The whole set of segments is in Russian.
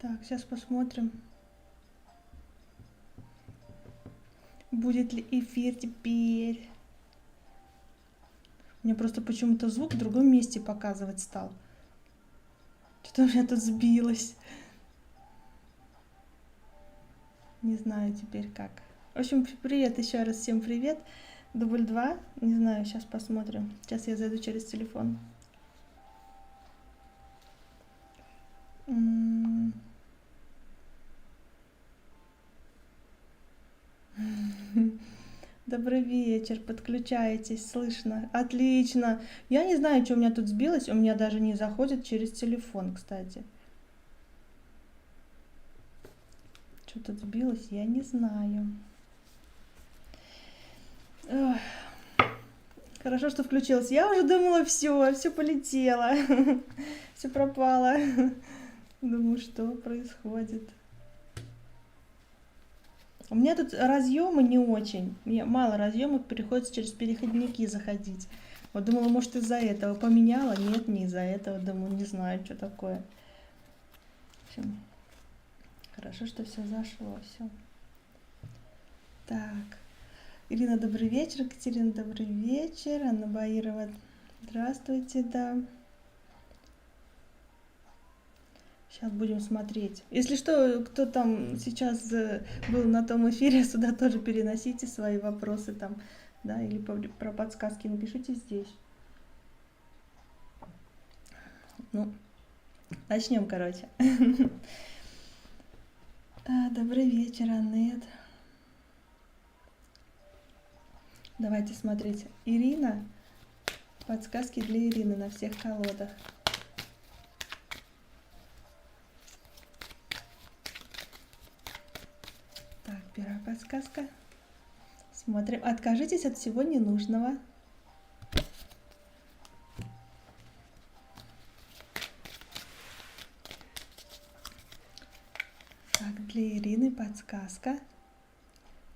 Так, сейчас посмотрим, будет ли эфир теперь. Мне просто почему-то звук в другом месте показывать стал. Что-то у меня тут сбилось. Не знаю теперь как. В общем, привет еще раз, всем привет. Дубль 2. Не знаю, сейчас посмотрим. Сейчас я зайду через телефон. Добрый вечер, подключайтесь, слышно. Отлично. Я не знаю, что у меня тут сбилось. У меня даже не заходит через телефон, кстати. Что тут сбилось, я не знаю. Ох. Хорошо, что включилась. Я уже думала, все полетело. Все пропало. Думаю, что происходит. У меня тут разъемы не очень. Мне мало разъемов, приходится через переходники заходить. Вот думала, может, из-за этого поменяла. Нет, не из-за этого. Думаю, не знаю, что такое. В общем, хорошо, что все зашло. Все. Так. Ирина, добрый вечер. Катерина, добрый вечер. Анна Баирова, здравствуйте, да. Сейчас будем смотреть. Если что, кто там сейчас был на том эфире, сюда тоже переносите свои вопросы там, да, или про подсказки напишите здесь. Ну, начнем, короче. Добрый вечер, Аннет. Давайте смотреть. Ирина. Подсказки для Ирины на всех колодах. Так, первая подсказка. Смотрим. Откажитесь от всего ненужного. Так, для Ирины подсказка.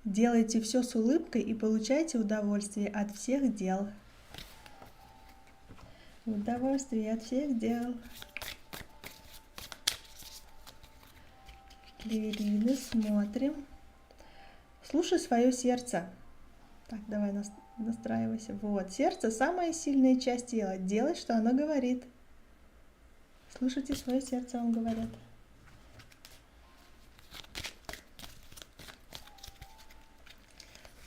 Делайте все с улыбкой и получайте удовольствие от всех дел. Удовольствие от всех дел. Для Ирины смотрим. Слушай свое сердце. Так, давай настраивайся. Вот, сердце — самая сильная часть тела. Делай, что оно говорит. Слушайте свое сердце, вам говорят.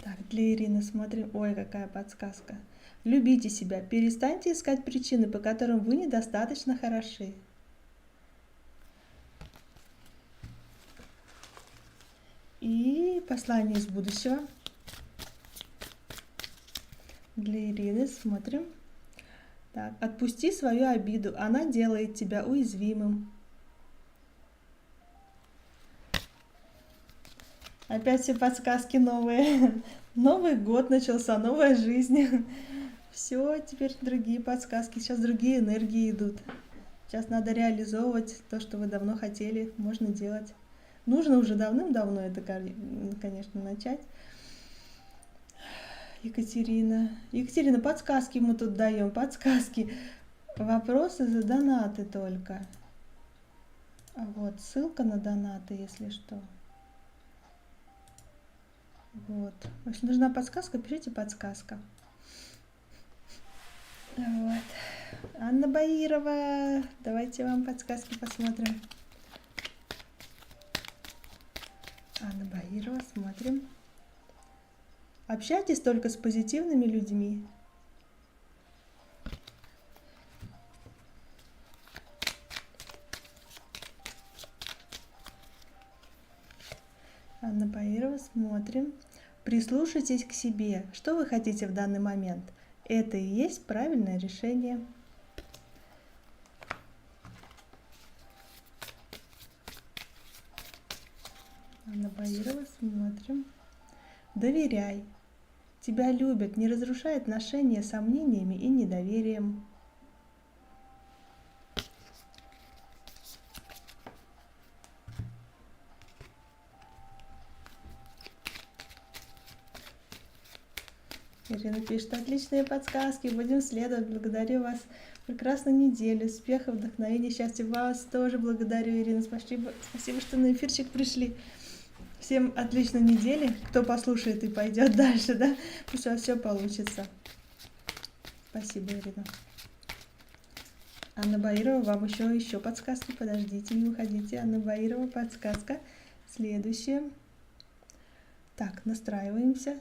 Так, для Ирины смотрим. Ой, какая подсказка. Любите себя. Перестаньте искать причины, по которым вы недостаточно хороши. И послание из будущего. Для Ирины смотрим. Так, отпусти свою обиду. Она делает тебя уязвимым. Опять все подсказки новые. Новый год начался, новая жизнь. Все, теперь другие подсказки. Сейчас другие энергии идут. Сейчас надо реализовывать то, что вы давно хотели. Можно делать. Нужно уже давным-давно это, конечно, начать. Екатерина. Екатерина, подсказки мы тут даем. Подсказки. Вопросы за донаты только. Вот, ссылка на донаты, если что. Вот. Если нужна подсказка, пишите подсказка. Вот. Анна Баирова. Давайте вам подсказки посмотрим. Анна Баирова, смотрим. Общайтесь только с позитивными людьми. Анна Баирова, смотрим. Прислушайтесь к себе. Что вы хотите в данный момент? Это и есть правильное решение. Анна Баирова, смотрим. Доверяй. Тебя любят, не разрушай отношения сомнениями и недоверием. Ирина пишет: отличные подсказки, будем следовать, благодарю вас. прекрасной недели, успехов, вдохновения, счастья. Вас тоже благодарю, Ирина. Спасибо, что на эфирчик пришли. Всем отличной недели. Кто послушает и пойдет дальше, да? Пусть у вас все получится. Спасибо, Ирина. Анна Баирова, вам еще подсказки. Подождите, не уходите. Анна Баирова, подсказка. Следующее. Так, настраиваемся.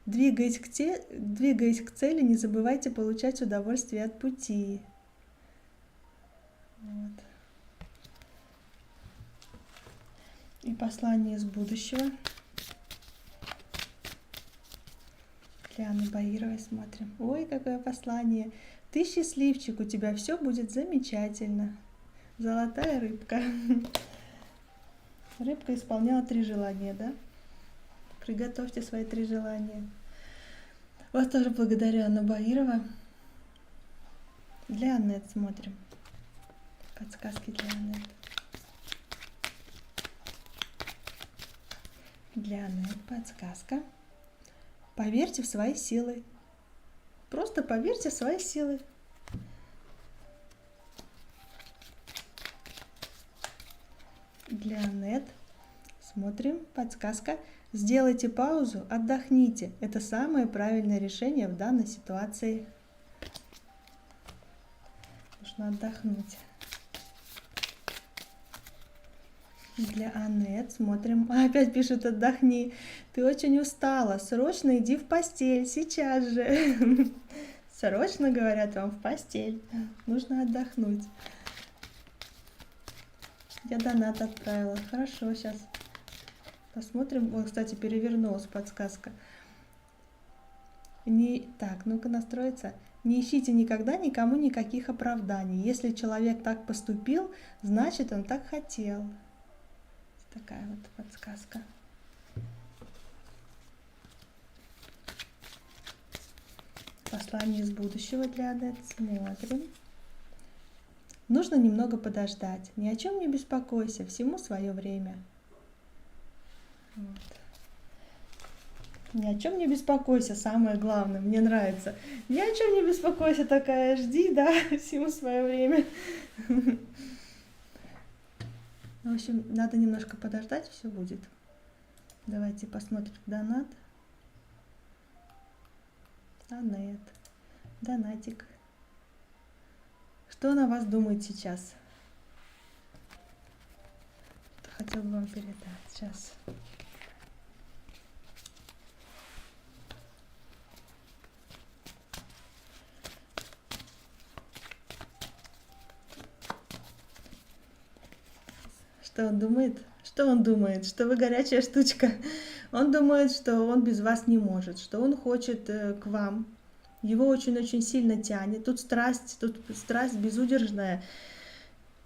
Двигаясь к цели, не забывайте получать удовольствие от пути. Вот. И послание из будущего. Для Анны Баировой смотрим. Ой, какое послание. Ты счастливчик, у тебя все будет замечательно. Золотая рыбка. Рыбка исполняла 3 желания, да? Приготовьте свои 3 желания. Вас тоже благодарю, Анна Баирова. Для Аннет смотрим. Подсказки для Аннет. Для Аннет подсказка. Поверьте в свои силы. Просто поверьте в свои силы. Для Аннет смотрим. Подсказка. Сделайте паузу, отдохните. Это самое правильное решение в данной ситуации. Нужно отдохнуть. Для Аннет смотрим. Опять пишут: отдохни. Ты очень устала. Срочно иди в постель. Сейчас же. Срочно, говорят вам, в постель. Нужно отдохнуть. Я донат отправила. Хорошо, сейчас. Посмотрим. Вот, кстати, перевернулась подсказка. Так, ну-ка настроиться. Не ищите никогда никому никаких оправданий. Если человек так поступил, значит, он так хотел. Такая вот подсказка. Послание из будущего для Аннет. Смотрим. Нужно немного подождать. Ни о чем не беспокойся. Всему свое время. Вот. Ни о чем не беспокойся, самое главное, мне нравится. Ни о чем не беспокойся, такая, жди, да, всему свое время. В общем, надо немножко подождать, все будет. Давайте посмотрим донат. Аннет. Донатик. Что она вас думает сейчас? Хотел бы вам передать. Сейчас. Что он думает? Что он думает? Что вы горячая штучка. Он думает, что он без вас не может, что он хочет к вам. Его очень-очень сильно тянет. Тут страсть безудержная.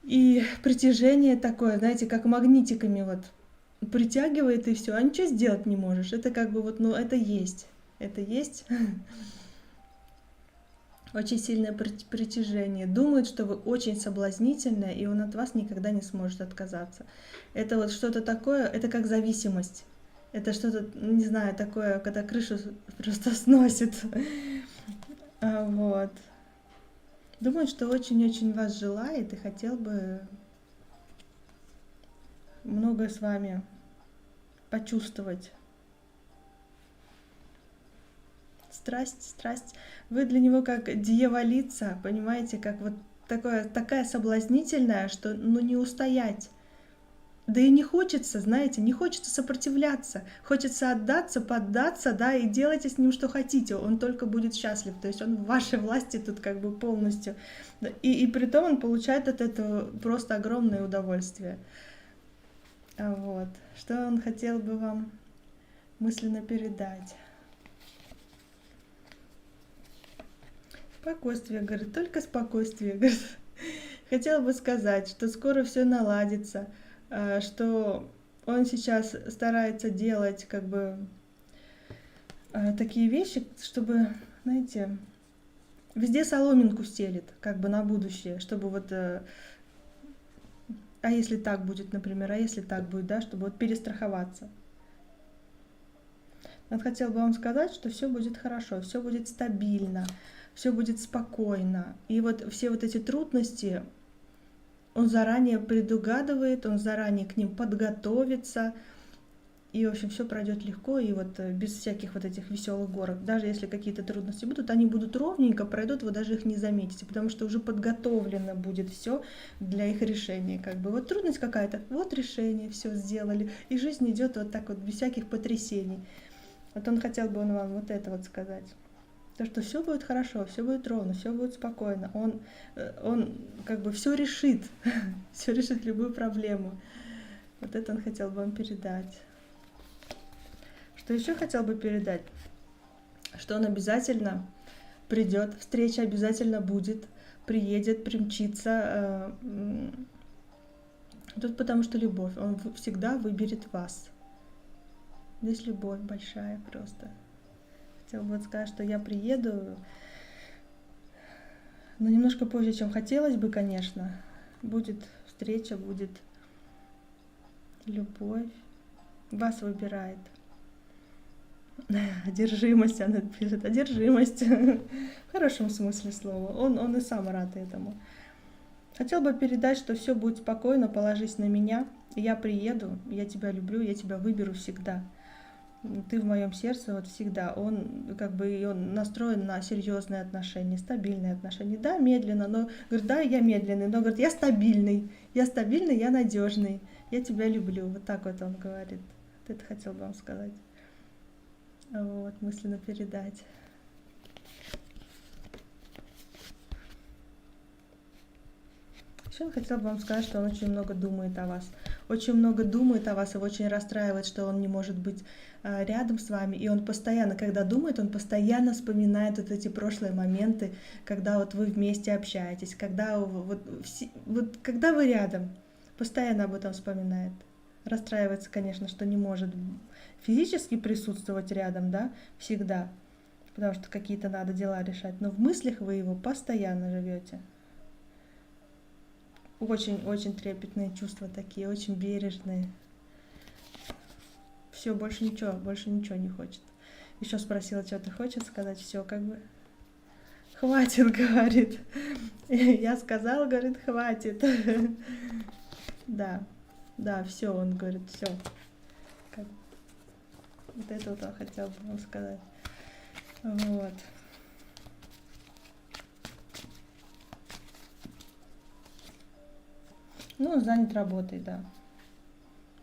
И притяжение такое, знаете, как магнитиками вот притягивает и все. А ничего сделать не можешь. Это как бы вот, ну, это есть. Это есть. Очень сильное притяжение. Думает, что вы очень соблазнительная, и он от вас никогда не сможет отказаться. Это вот что-то такое, это как зависимость. Это что-то, не знаю, такое, когда крышу просто сносит. Вот. Думает, что очень-очень вас желает и хотел бы многое с вами почувствовать. Страсть. Вы для него как дьяволица, понимаете, как вот такая соблазнительная, что ну не устоять. Да и не хочется, знаете, не хочется сопротивляться. Хочется отдаться, поддаться, да, и делайте с ним что хотите. Он только будет счастлив. То есть он в вашей власти тут как бы полностью. И при том он получает от этого просто огромное удовольствие. Вот. Что он хотел бы вам мысленно передать? Спокойствие, говорит, только спокойствие, говорит. Хотела бы сказать, что скоро все наладится, что он сейчас старается делать как бы такие вещи, чтобы, знаете, везде соломинку стелит, как бы на будущее, чтобы вот, а если так будет, например, а если так будет, да, чтобы вот перестраховаться. Он хотел бы вам сказать, что все будет хорошо, все будет стабильно, все будет спокойно. И вот все вот эти трудности он заранее предугадывает, он заранее к ним подготовится. И, в общем, все пройдет легко и вот без всяких вот этих веселых горок. Даже если какие-то трудности будут, они будут ровненько пройдут, вы даже их не заметите, потому что уже подготовлено будет все для их решения. Как бы вот трудность какая-то, вот решение, все сделали. И жизнь идет вот так вот, без всяких потрясений. Вот он хотел бы вам вот это вот сказать. То, что все будет хорошо, все будет ровно, все будет спокойно. Он как бы все решит, все решит любую проблему. Вот это он хотел бы вам передать. Что еще хотел бы передать? Что он обязательно придет, встреча обязательно будет, приедет, примчится. Тут потому что любовь, он всегда выберет вас. Здесь любовь большая просто. Хотел бы сказать, что я приеду, но немножко позже, чем хотелось бы, конечно. Будет встреча, будет любовь. Вас выбирает. Одержимость, она пишет, одержимость. В хорошем смысле слова. Он и сам рад этому. Хотел бы передать, что все будет спокойно, положись на меня. Я приеду, я тебя люблю, я тебя выберу всегда. Ты в моем сердце вот всегда. Он как бы он настроен на серьезные отношения, стабильные отношения. Да, медленно, но говорит, да, я медленный, но говорит, я стабильный, я надежный, я тебя люблю. Вот так вот он говорит. Вот это хотел бы вам сказать. Вот, мысленно передать. Еще он хотел бы вам сказать, что он очень много думает о вас. Очень много думает о вас, его очень расстраивает, что он не может быть рядом с вами. И он постоянно, когда думает, он постоянно вспоминает вот эти прошлые моменты, когда вот вы вместе общаетесь, когда когда вы рядом, постоянно об этом вспоминает. Расстраивается, конечно, что не может физически присутствовать рядом, да, всегда, потому что какие-то надо дела решать, но в мыслях вы его постоянно живете. Очень-очень трепетные чувства такие, очень бережные. Все, больше ничего не хочет. Еще спросила, что ты хочешь сказать, все, как бы, хватит, говорит. Я сказала, говорит, хватит. Да, все, он говорит, все. Вот это вот он хотел бы вам сказать. Вот. Ну, он занят работой, да.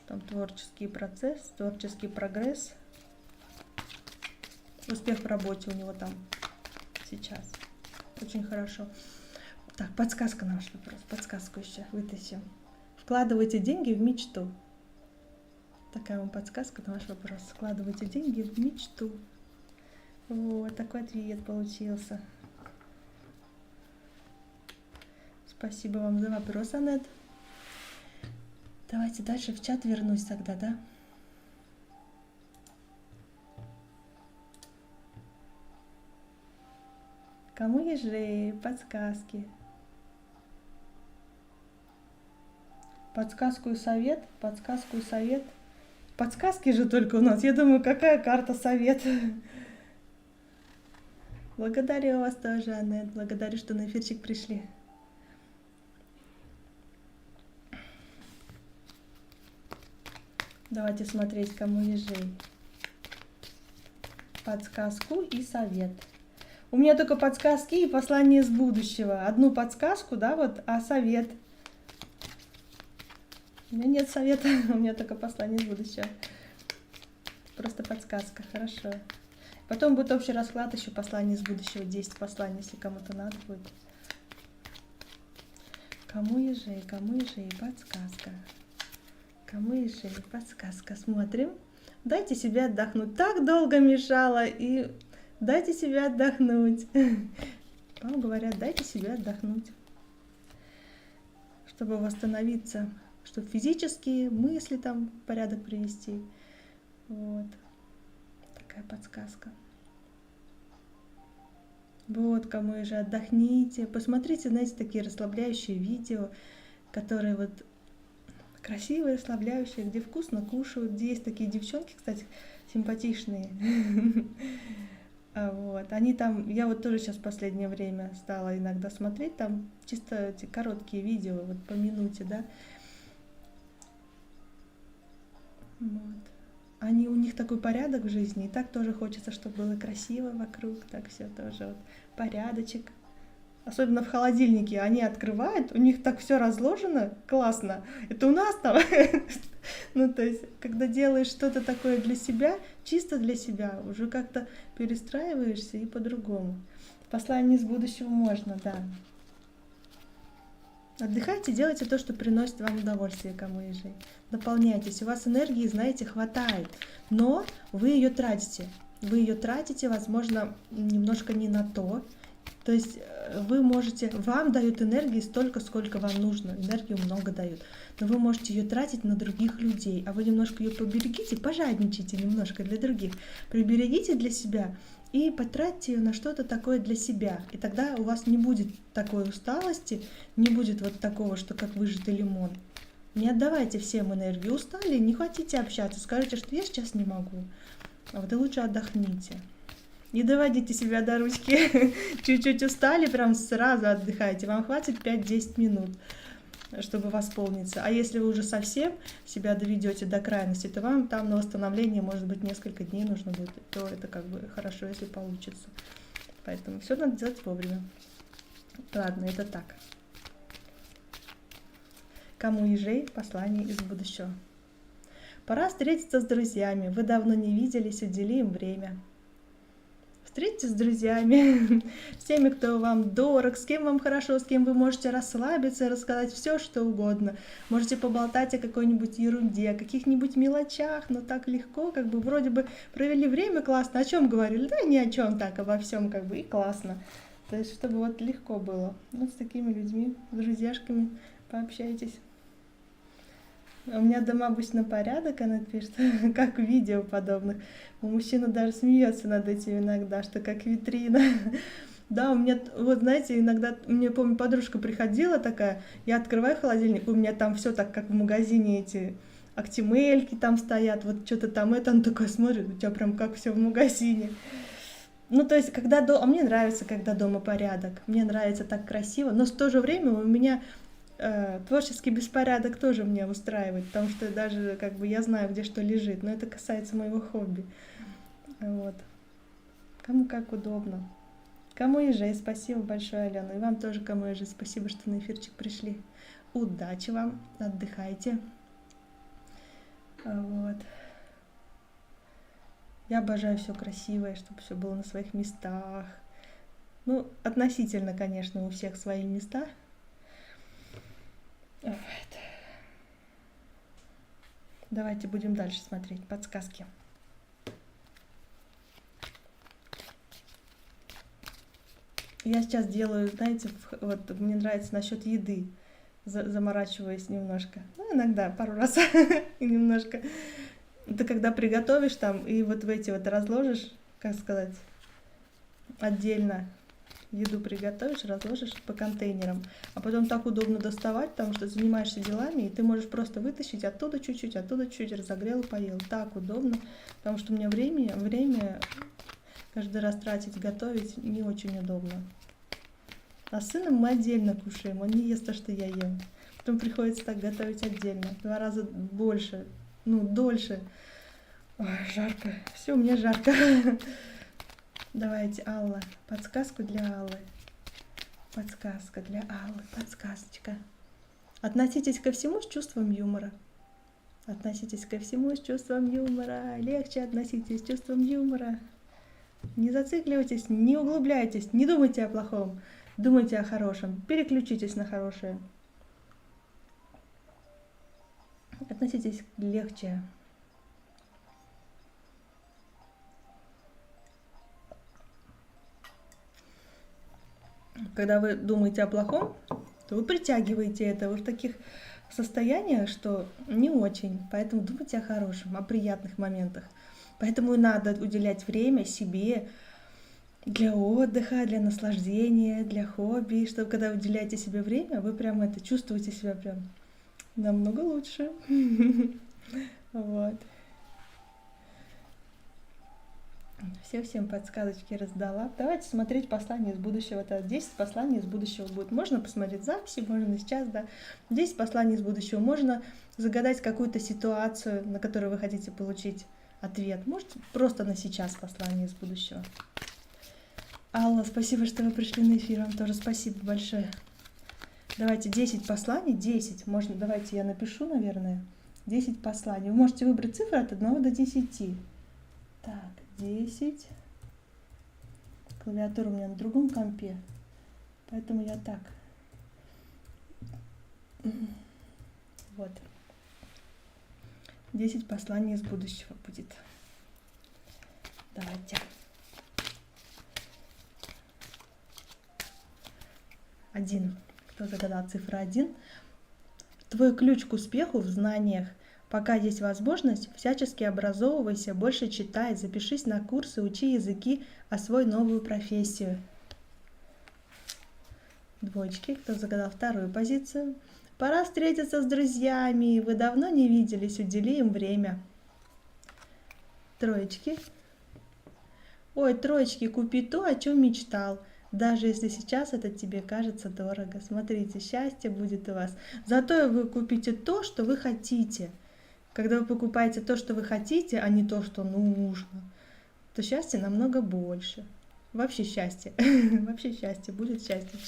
Там творческий процесс, творческий прогресс. Успех в работе у него там сейчас. Очень хорошо. Так, подсказка на ваш вопрос. Подсказку еще вытащим. Вкладывайте деньги в мечту. Такая вам подсказка на ваш вопрос. Вкладывайте деньги в мечту. Вот, такой ответ получился. Спасибо вам за вопрос, Анет. Давайте дальше в чат вернусь тогда, да? Кому ежи, подсказки? Подсказку и совет, подсказку и совет. Подсказки же только у нас. Я думаю, какая карта совет. Благодарю вас тоже, Анет. Благодарю, что на эфирчик пришли. Давайте смотреть, кому ежей. Подсказку и совет. У меня только подсказки и послание из будущего. Одну подсказку, да, вот, а совет. У меня нет совета, у меня только послание из будущего. Просто подсказка, хорошо. Потом будет общий расклад, еще послание из будущего, 10 посланий, если кому-то надо будет. Кому ежей, подсказка. Кому ежей, подсказка. Смотрим. Дайте себе отдохнуть. Так долго мешала, и дайте себе отдохнуть. Вам говорят, дайте себе отдохнуть. Чтобы восстановиться, чтобы физические мысли там в порядок привести. Вот. Такая подсказка. Вот, кому ежи, отдохните. Посмотрите, знаете, такие расслабляющие видео, которые вот красивые, расслабляющие, где вкусно кушают, где есть такие девчонки, кстати, симпатичные. Вот. Они там, я вот тоже сейчас в последнее время стала иногда смотреть, там чисто эти короткие видео, вот по минуте, да. Вот. У них такой порядок в жизни, и так тоже хочется, чтобы было красиво вокруг, так все тоже вот порядочек. Особенно в холодильнике они открывают, у них так все разложено, классно. Это у нас там. Ну, то есть, когда делаешь что-то такое для себя, чисто для себя, уже как-то перестраиваешься и по-другому. Послание из будущего можно, да. Отдыхайте, делайте то, что приносит вам удовольствие, камыжи. Наполняйтесь. У вас энергии, знаете, хватает, но вы ее тратите. Вы ее тратите, возможно, немножко не на то. То есть вы можете, вам дают энергии столько, сколько вам нужно. Энергию много дают. Но вы можете ее тратить на других людей. А вы немножко ее поберегите, пожадничайте немножко для других. Приберегите для себя и потратьте ее на что-то такое для себя. И тогда у вас не будет такой усталости, не будет вот такого, что как выжатый лимон. Не отдавайте всем энергию. Устали, не хотите общаться, скажите, что я сейчас не могу. А вот и лучше отдохните. Не доводите себя до ручки. Чуть-чуть устали, прям сразу отдыхайте. Вам хватит 5-10 минут, чтобы восполниться. А если вы уже совсем себя доведете до крайности, то вам там на восстановление, может быть, несколько дней нужно будет. То это как бы хорошо, если получится. Поэтому все надо делать вовремя. Ладно, это так. Кому ежей послание из будущего. Пора встретиться с друзьями. Вы давно не виделись, удели им время. Встретитесь с друзьями, с теми, кто вам дорог, с кем вам хорошо, с кем вы можете расслабиться, рассказать все, что угодно. Можете поболтать о какой-нибудь ерунде, о каких-нибудь мелочах, но так легко, как бы вроде бы провели время классно. О чем говорили? Да ни о чем, так обо всем как бы и классно. То есть, чтобы вот легко было. Вот с такими людьми, с друзьяшками пообщайтесь. У меня дома обычно порядок, она пишет, как в видео подобных. У мужчины даже смеется над этим иногда, что как витрина. Да, у меня, вот знаете, иногда, мне помню, подружка приходила такая, я открываю холодильник, у меня там все так, как в магазине эти актимельки там стоят, вот что-то там, это, она такая смотрит, у тебя прям как все в магазине. Ну, то есть, когда дома, мне нравится, когда дома порядок, мне нравится так красиво, но в то же время у меня творческий беспорядок тоже меня устраивает, потому что даже как бы я знаю, где что лежит, но это касается моего хобби. Вот. Кому как удобно. Кому ежей, спасибо большое, Алена. И вам тоже, кому ежей, спасибо, что на эфирчик пришли. Удачи вам, отдыхайте. Вот. Я обожаю все красивое, чтобы все было на своих местах. Ну, относительно, конечно, у всех свои места. Вот. Давайте будем дальше смотреть подсказки. Я сейчас делаю, знаете, вот мне нравится насчет еды, заморачиваюсь немножко. Ну, иногда, пару раз и немножко. Это когда приготовишь там и вот в эти вот разложишь, как сказать, отдельно еду приготовишь, разложишь по контейнерам, а потом так удобно доставать, потому что занимаешься делами, и ты можешь просто вытащить оттуда чуть-чуть, разогрел, поел. Так удобно, потому что у меня время каждый раз тратить, готовить не очень удобно. А с сыном мы отдельно кушаем, он не ест то, что я ем. Потом приходится так готовить отдельно, 2 раза больше, дольше. Ой, жарко, все, мне жарко. Давайте, Алла, подсказку для Аллы. Подсказка для Аллы, подсказочка. Относитесь ко всему с чувством юмора. Относитесь ко всему с чувством юмора. Легче относитесь с чувством юмора. Не зацикливайтесь, не углубляйтесь, не думайте о плохом, думайте о хорошем. Переключитесь на хорошее. Относитесь легче. Когда вы думаете о плохом, то вы притягиваете это. Вы в таких состояниях, что не очень. Поэтому думайте о хорошем, о приятных моментах. Поэтому и надо уделять время себе для отдыха, для наслаждения, для хобби. Чтобы когда вы уделяете себе время, вы прям это чувствуете себя прям намного лучше. Вот. Всем подсказочки раздала. Давайте смотреть послания из будущего. Это 10 посланий из будущего будет. Можно посмотреть записи, можно сейчас, да. 10 посланий из будущего. Можно загадать какую-то ситуацию, на которую вы хотите получить ответ. Можете просто на сейчас послание из будущего. Алла, спасибо, что вы пришли на эфир. Вам тоже спасибо большое. Давайте 10 посланий. 10. Можно, давайте я напишу, наверное. 10 посланий. Вы можете выбрать цифры от 1 до 10. Так, 10. Клавиатура у меня на другом компе, поэтому я так. Вот. 10 посланий из будущего будет. Давайте. 1. Кто загадал цифру 1? Твой ключ к успеху в знаниях. Пока есть возможность, всячески образовывайся, больше читай, запишись на курсы, учи языки, освой новую профессию. 2. Кто загадал вторую позицию? Пора встретиться с друзьями, вы давно не виделись, удели им время. 3. Ой, 3, купи то, о чем мечтал. Даже если сейчас это тебе кажется дорого. Смотрите, счастье будет у вас. Зато вы купите то, что вы хотите. Когда вы покупаете то, что вы хотите, а не то, что нужно, то счастье намного больше. Вообще счастье. Вообще счастье. Будет счастье.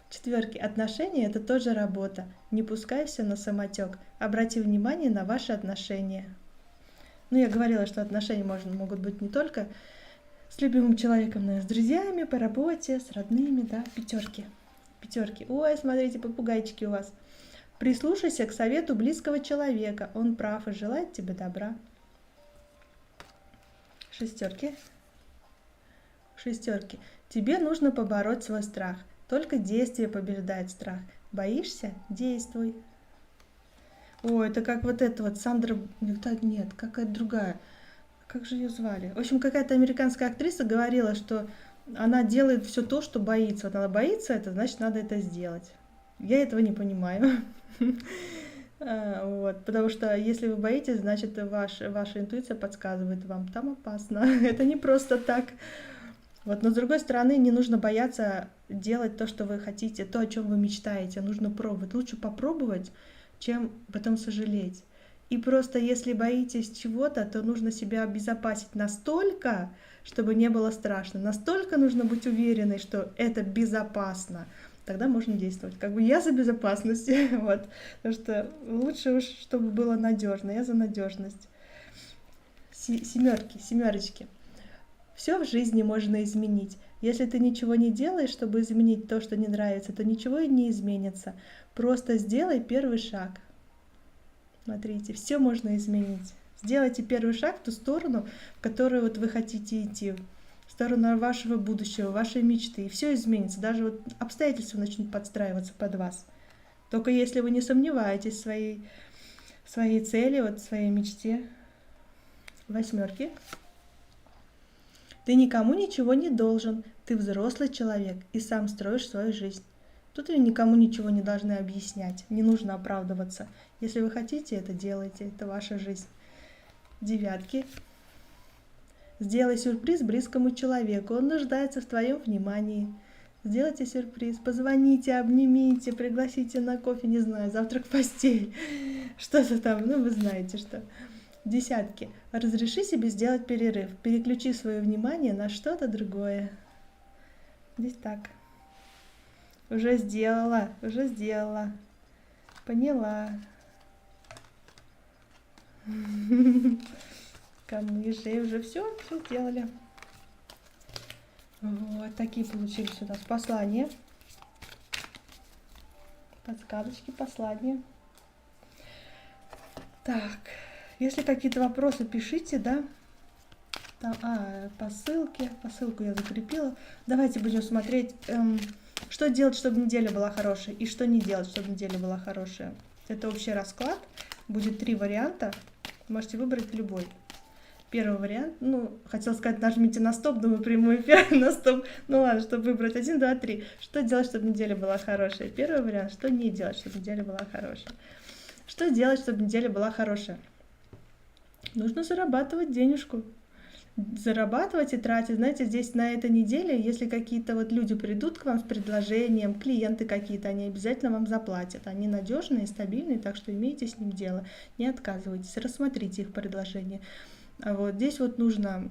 4. Отношения – это тоже работа. Не пускай все на самотек. Обрати внимание на ваши отношения. Ну, я говорила, что отношения могут быть не только с любимым человеком, но и с друзьями, по работе, с родными, да. 5. Ой, смотрите, попугайчики у вас. Прислушайся к совету близкого человека. Он прав и желает тебе добра. 6. Тебе нужно побороть свой страх. Только действие побеждает страх. Боишься? Действуй. Ой, это как вот это вот Сандра... Нет, какая-то другая. Как же ее звали? В общем, какая-то американская актриса говорила, что она делает все то, что боится. Вот она боится это, значит, надо это сделать. Я этого не понимаю. Вот, потому что если вы боитесь, значит, ваша интуиция подсказывает вам, там опасно. Это не просто так. Вот, но с другой стороны, не нужно бояться делать то, что вы хотите, то, о чем вы мечтаете. Нужно пробовать. Лучше попробовать, чем потом сожалеть. И просто если боитесь чего-то, то нужно себя обезопасить настолько, чтобы не было страшно. Настолько нужно быть уверенной, что это безопасно. Тогда можно действовать. Как бы я за безопасность, вот, потому что лучше уж, чтобы было надежно. Я за надежность. 7. Все в жизни можно изменить. Если ты ничего не делаешь, чтобы изменить то, что не нравится, то ничего и не изменится. Просто сделай первый шаг. Смотрите, все можно изменить. Сделайте первый шаг в ту сторону, в которую вот вы хотите идти. В сторону вашего будущего, вашей мечты. И все изменится. Даже вот обстоятельства начнут подстраиваться под вас. Только если вы не сомневаетесь в своей цели, вот в своей мечте. 8. Ты никому ничего не должен. Ты взрослый человек и сам строишь свою жизнь. Тут вы никому ничего не должны объяснять. Не нужно оправдываться. Если вы хотите, это делайте. Это ваша жизнь. 9. Сделай сюрприз близкому человеку. Он нуждается в твоем внимании. Сделайте сюрприз. Позвоните, обнимите, пригласите на кофе, не знаю, завтрак в постель. Что-то там, ну вы знаете что. 10. Разреши себе сделать перерыв. Переключи свое внимание на что-то другое. Здесь так. Уже сделала. Поняла. Камыши уже все сделали. Вот такие получились у нас послания. Подсказочки, послания. Так, если какие-то вопросы, пишите, да. Там, посылку я закрепила. Давайте будем смотреть, что делать, чтобы неделя была хорошая, и что не делать, чтобы неделя была хорошая. Это общий расклад. Будет 3 варианта. Можете выбрать любой. Первый вариант, хотела сказать, нажмите на стоп, думаю, прямой эфир, на стоп. Ну ладно, чтобы выбрать 1, 2, 3. Что делать, чтобы неделя была хорошая? Первый вариант, что не делать, чтобы неделя была хорошая? Что делать, чтобы неделя была хорошая? Нужно зарабатывать денежку. зарабатывать и тратить. Знаете, здесь на этой неделе, если какие-то вот люди придут к вам с предложением, клиенты какие-то, они обязательно вам заплатят. Они надежные, стабильные, так что имейте с ним дело, не отказывайтесь, рассмотрите их предложения. А вот здесь вот нужно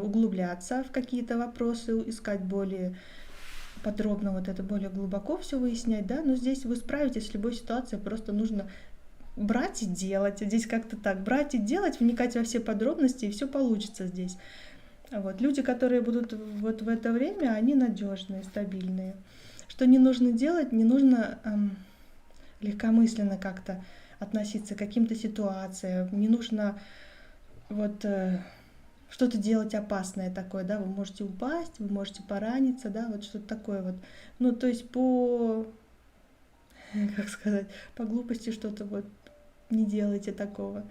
углубляться в какие-то вопросы, искать более подробно вот это, более глубоко все выяснять, да, но здесь вы справитесь с любой ситуацией, просто нужно брать и делать. Здесь как-то так, брать и делать, вникать во все подробности, и все получится здесь. Вот. Люди, которые будут вот в это время, они надежные, стабильные. Что не нужно делать, не нужно легкомысленно как-то относиться к каким-то ситуациям, не нужно вот что-то делать опасное такое, да, вы можете упасть, вы можете пораниться, да, вот что-то такое вот. Ну, то есть как сказать, по глупости что-то вот не делайте такого.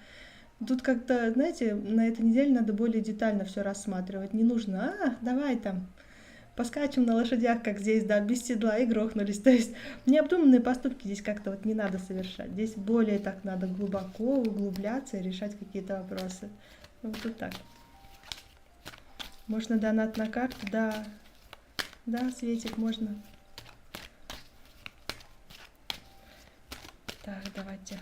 Тут как-то, знаете, на этой неделе надо более детально все рассматривать. Не нужно, давай там поскачем на лошадях, как здесь, да, без седла и грохнулись. То есть необдуманные поступки здесь как-то вот не надо совершать. Здесь более так надо глубоко углубляться и решать какие-то вопросы. Вот тут так. Можно донат на карту? Да. Да, Светик, можно. Так, давайте.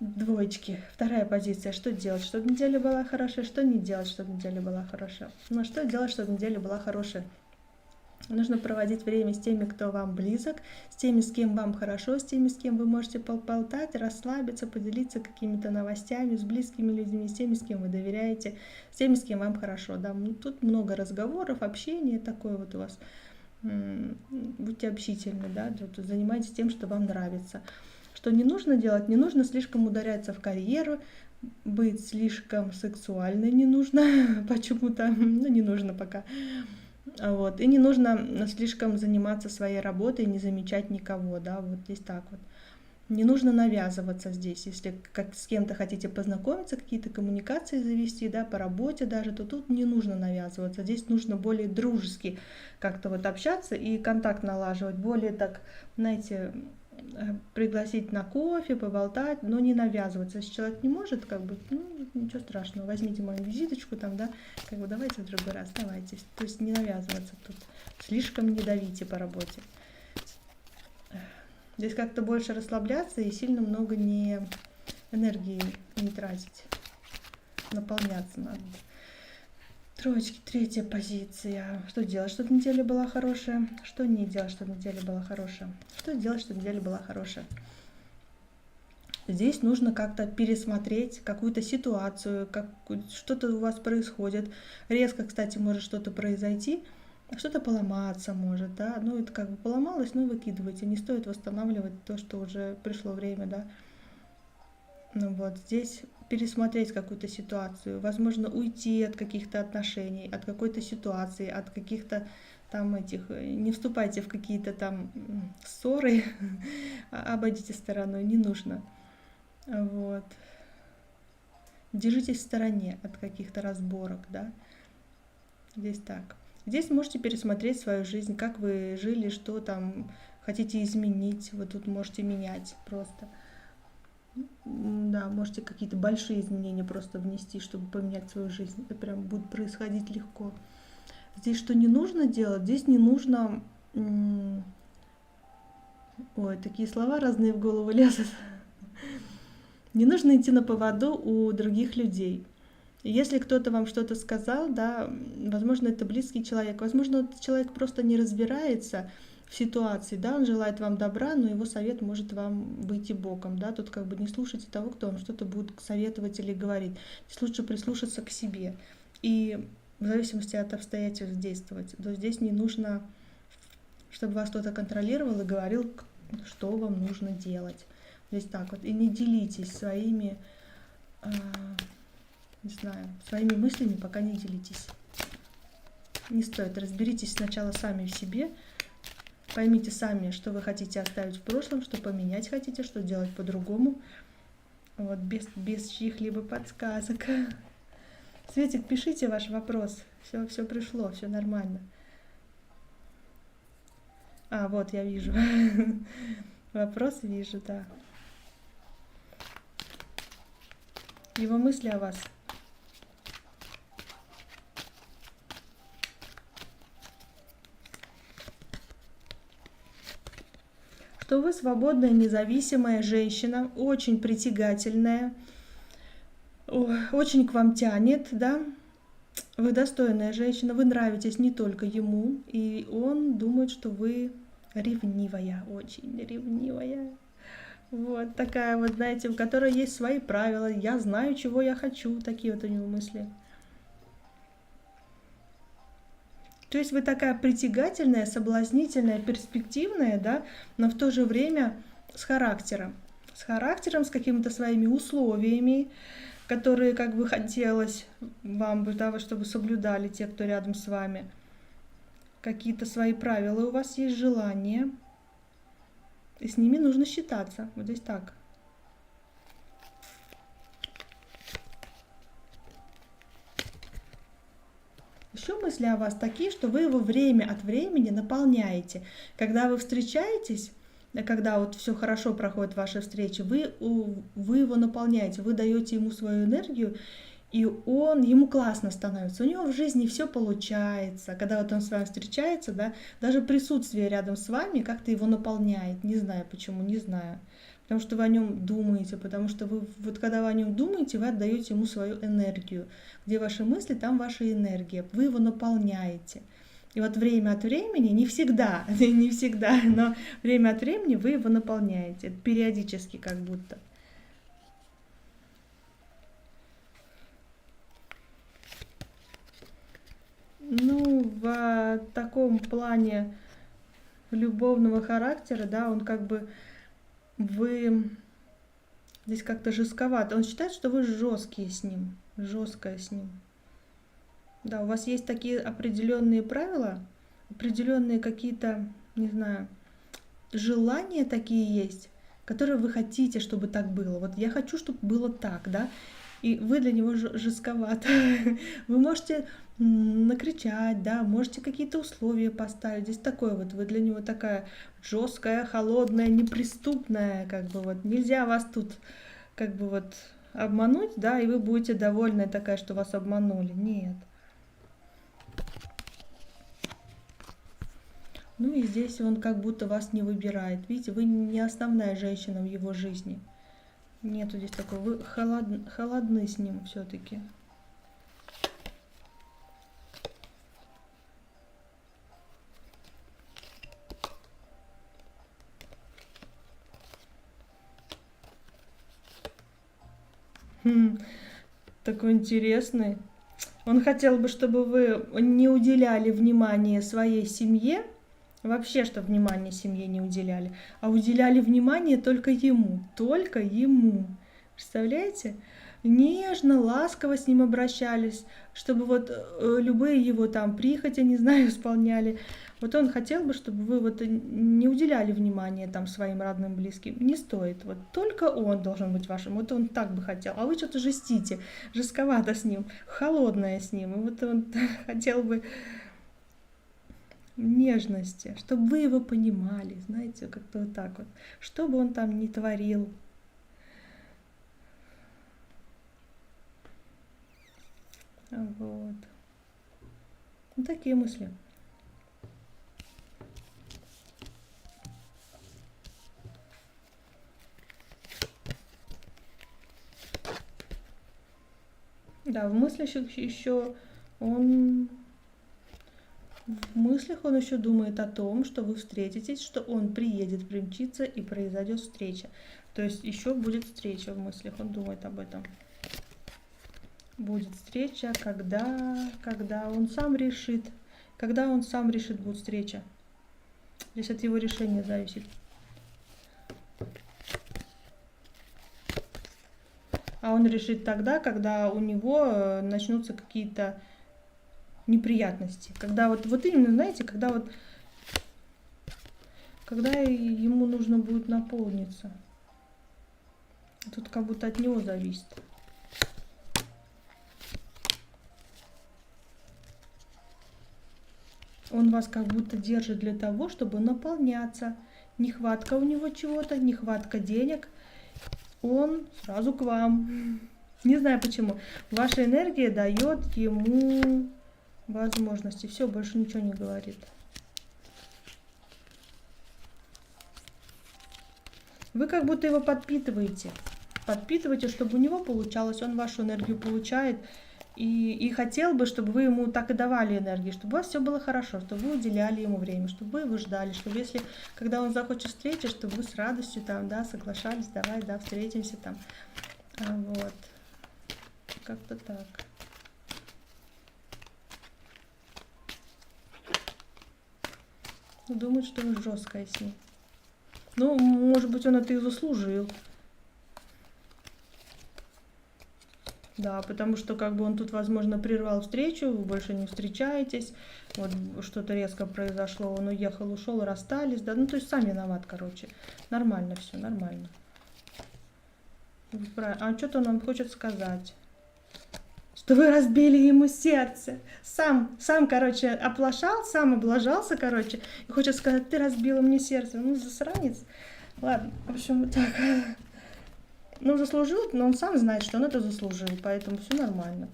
Двоечки. Вторая позиция. Что делать, чтобы неделя была хорошая? Что не делать, чтобы неделя была хорошая? Ну, что делать, чтобы неделя была хорошая? Нужно проводить время с теми, кто вам близок, с теми, с кем вам хорошо, с теми, с кем вы можете поболтать, расслабиться, поделиться какими-то новостями, с близкими людьми, с теми, с кем вы доверяете, с теми, с кем вам хорошо. Да? Тут много разговоров, общения такое вот у вас. Будьте общительны, да? Занимайтесь тем, что вам нравится. Что не нужно делать? Не нужно слишком ударяться в карьеру, быть слишком сексуальной не нужно почему-то, ну не нужно пока. Вот. И не нужно слишком заниматься своей работой, не замечать никого, да, вот здесь так вот. Не нужно навязываться здесь, если с кем-то хотите познакомиться, какие-то коммуникации завести, да, по работе даже, то тут не нужно навязываться, здесь нужно более дружески как-то вот общаться и контакт налаживать, более так, знаете, пригласить на кофе, поболтать, но не навязываться. Если человек не может, как бы, ну, ничего страшного, возьмите мою визиточку, там, да, как бы давайте в другой раз, давайте. То есть не навязываться тут, слишком не давите по работе. Здесь как-то больше расслабляться и сильно много энергии не тратить, наполняться надо. Троечки, третья позиция. Что делать, чтобы неделя была хорошая? Что не делать, чтобы неделя была хорошая? Что делать, чтобы неделя была хорошая? Здесь нужно как-то пересмотреть какую-то ситуацию, что-то у вас происходит. Резко, кстати, может что-то произойти, что-то поломаться может, да. Ну, это как бы поломалось, но выкидывайте. Не стоит восстанавливать то, что уже пришло время, да. Ну вот, здесь пересмотреть какую-то ситуацию, возможно, уйти от каких-то отношений, от какой-то ситуации, от каких-то там не вступайте в какие-то там ссоры, обойдите стороной, не нужно. Вот. Держитесь в стороне от каких-то разборок, да. Здесь так. Здесь можете пересмотреть свою жизнь, как вы жили, что там хотите изменить, вы тут можете менять просто. Да, можете какие-то большие изменения просто внести, чтобы поменять свою жизнь. Это прям будет происходить легко. Здесь что не нужно делать? Здесь не нужно... Ой, такие слова разные в голову лезут. Не нужно идти на поводу у других людей. Если кто-то вам что-то сказал, да, возможно, это близкий человек, возможно, этот человек просто не разбирается в ситуации, да, он желает вам добра, но его совет может вам выйти боком, да, тут как бы не слушайте того, кто вам что-то будет советовать или говорить. Здесь лучше прислушаться к себе и в зависимости от обстоятельств действовать. То здесь не нужно, чтобы вас кто-то контролировал и говорил, что вам нужно делать. Здесь так вот. И не делитесь своими, не знаю, своими мыслями, пока не делитесь. Не стоит. Разберитесь сначала сами в себе. Поймите сами, что вы хотите оставить в прошлом, что поменять хотите, что делать по-другому. Вот, без чьих-либо подсказок. Светик, пишите ваш вопрос. Все пришло, все нормально. Вот я вижу. Вопрос вижу, да. Его мысли о вас. что вы свободная, независимая женщина, очень притягательная, очень к вам тянет, да? Вы достойная женщина, вы нравитесь не только ему, и он думает, что вы ревнивая, очень ревнивая. Вот такая вот, знаете, у которой есть свои правила. Я знаю, чего я хочу. Такие вот у него мысли. То есть вы такая притягательная, соблазнительная, перспективная, да, но в то же время с характером. С характером, с какими-то своими условиями, которые как бы хотелось вам бы, да, чтобы соблюдали те, кто рядом с вами. Какие-то свои правила, у вас есть желания. И с ними нужно считаться. Вот здесь так. Еще мысли о вас такие, что вы его время от времени наполняете. Когда вы встречаетесь, когда вот все хорошо проходит ваши встречи, вы его наполняете, вы даете ему свою энергию, и ему классно становится, у него в жизни все получается. Когда вот он с вами встречается, да, даже присутствие рядом с вами как-то его наполняет. Не знаю почему, не знаю. Потому что вы о нем думаете, потому что вы, вот когда вы о нем думаете, вы отдаете ему свою энергию. Где ваши мысли, там ваша энергия. Вы его наполняете. И вот время от времени, не всегда, не всегда, но время от времени вы его наполняете. Периодически как будто. Ну, в таком плане любовного характера, да, он как бы, вы здесь как-то жестковато. Он считает, что вы жесткие с ним, жесткая с ним. Да, у вас есть такие определенные правила, определенные какие-то, не знаю, желания такие есть, которые вы хотите, чтобы так было. Вот я хочу, чтобы было так, да, и вы для него жестковаты. Вы можете накричать, да, можете какие-то условия поставить. Здесь такое вот, вы для него такая жесткая, холодная, неприступная, как бы вот. Нельзя вас тут как бы вот обмануть, да, и вы будете довольны такая, что вас обманули. Нет. Ну и здесь он как будто вас не выбирает. Видите, вы не основная женщина в его жизни. Нету здесь такого. Вы холодны с ним все-таки. Такой интересный. Он хотел бы, чтобы вы не уделяли внимания своей семье, вообще, чтобы внимание семье не уделяли, а уделяли внимание только ему, только ему. Представляете? Нежно, ласково с ним обращались, чтобы вот любые его там прихоти, не знаю, исполняли. Вот он хотел бы, чтобы вы вот не уделяли внимания там своим родным, близким. Не стоит. Вот только он должен быть вашим. Вот он так бы хотел. А вы что-то жестите, жестковато с ним, холодная с ним. И вот он хотел бы нежности, чтобы вы его понимали, знаете, как-то вот так вот. Что бы он там ни творил. Вот. Вот такие мысли. Да, в мыслях еще он... В мыслях он еще думает о том, что вы встретитесь, что он приедет, примчится и произойдет встреча. То есть еще будет встреча в мыслях, он думает об этом. Будет встреча, когда он сам решит. Когда он сам решит, будет встреча. Здесь от его решения зависит. А он решит тогда, когда у него начнутся какие-то неприятности. Когда вот именно, знаете, когда ему нужно будет наполниться. Тут как будто от него зависит. Он вас как будто держит для того, чтобы наполняться. Нехватка у него чего-то, нехватка денег. Он сразу к вам. Не знаю почему. Ваша энергия дает ему возможности. Все, больше ничего не говорит. Вы как будто его подпитываете. Подпитываете, чтобы у него получалось, он вашу энергию получает. И хотел бы, чтобы вы ему так и давали энергию, чтобы у вас все было хорошо, чтобы вы уделяли ему время, чтобы вы его ждали, чтобы если, когда он захочет встретить, чтобы вы с радостью там, да, соглашались, давай, да, встретимся там. Вот. Как-то так. Думает, что вы жесткая с ней. Ну, может быть, он это и заслужил. Да, потому что как бы он тут, возможно, прервал встречу, вы больше не встречаетесь, вот что-то резко произошло, он уехал, ушел, расстались, да, ну то есть сам виноват, короче. Нормально все, нормально. А что-то он вам хочет сказать. Что вы разбили ему сердце. Сам, короче, оплошал, сам облажался, короче, и хочет сказать, ты разбила мне сердце. Ну, засранец. Ладно, в общем, вот так. Ну, заслужил, но он сам знает, что он это заслужил, поэтому все нормально.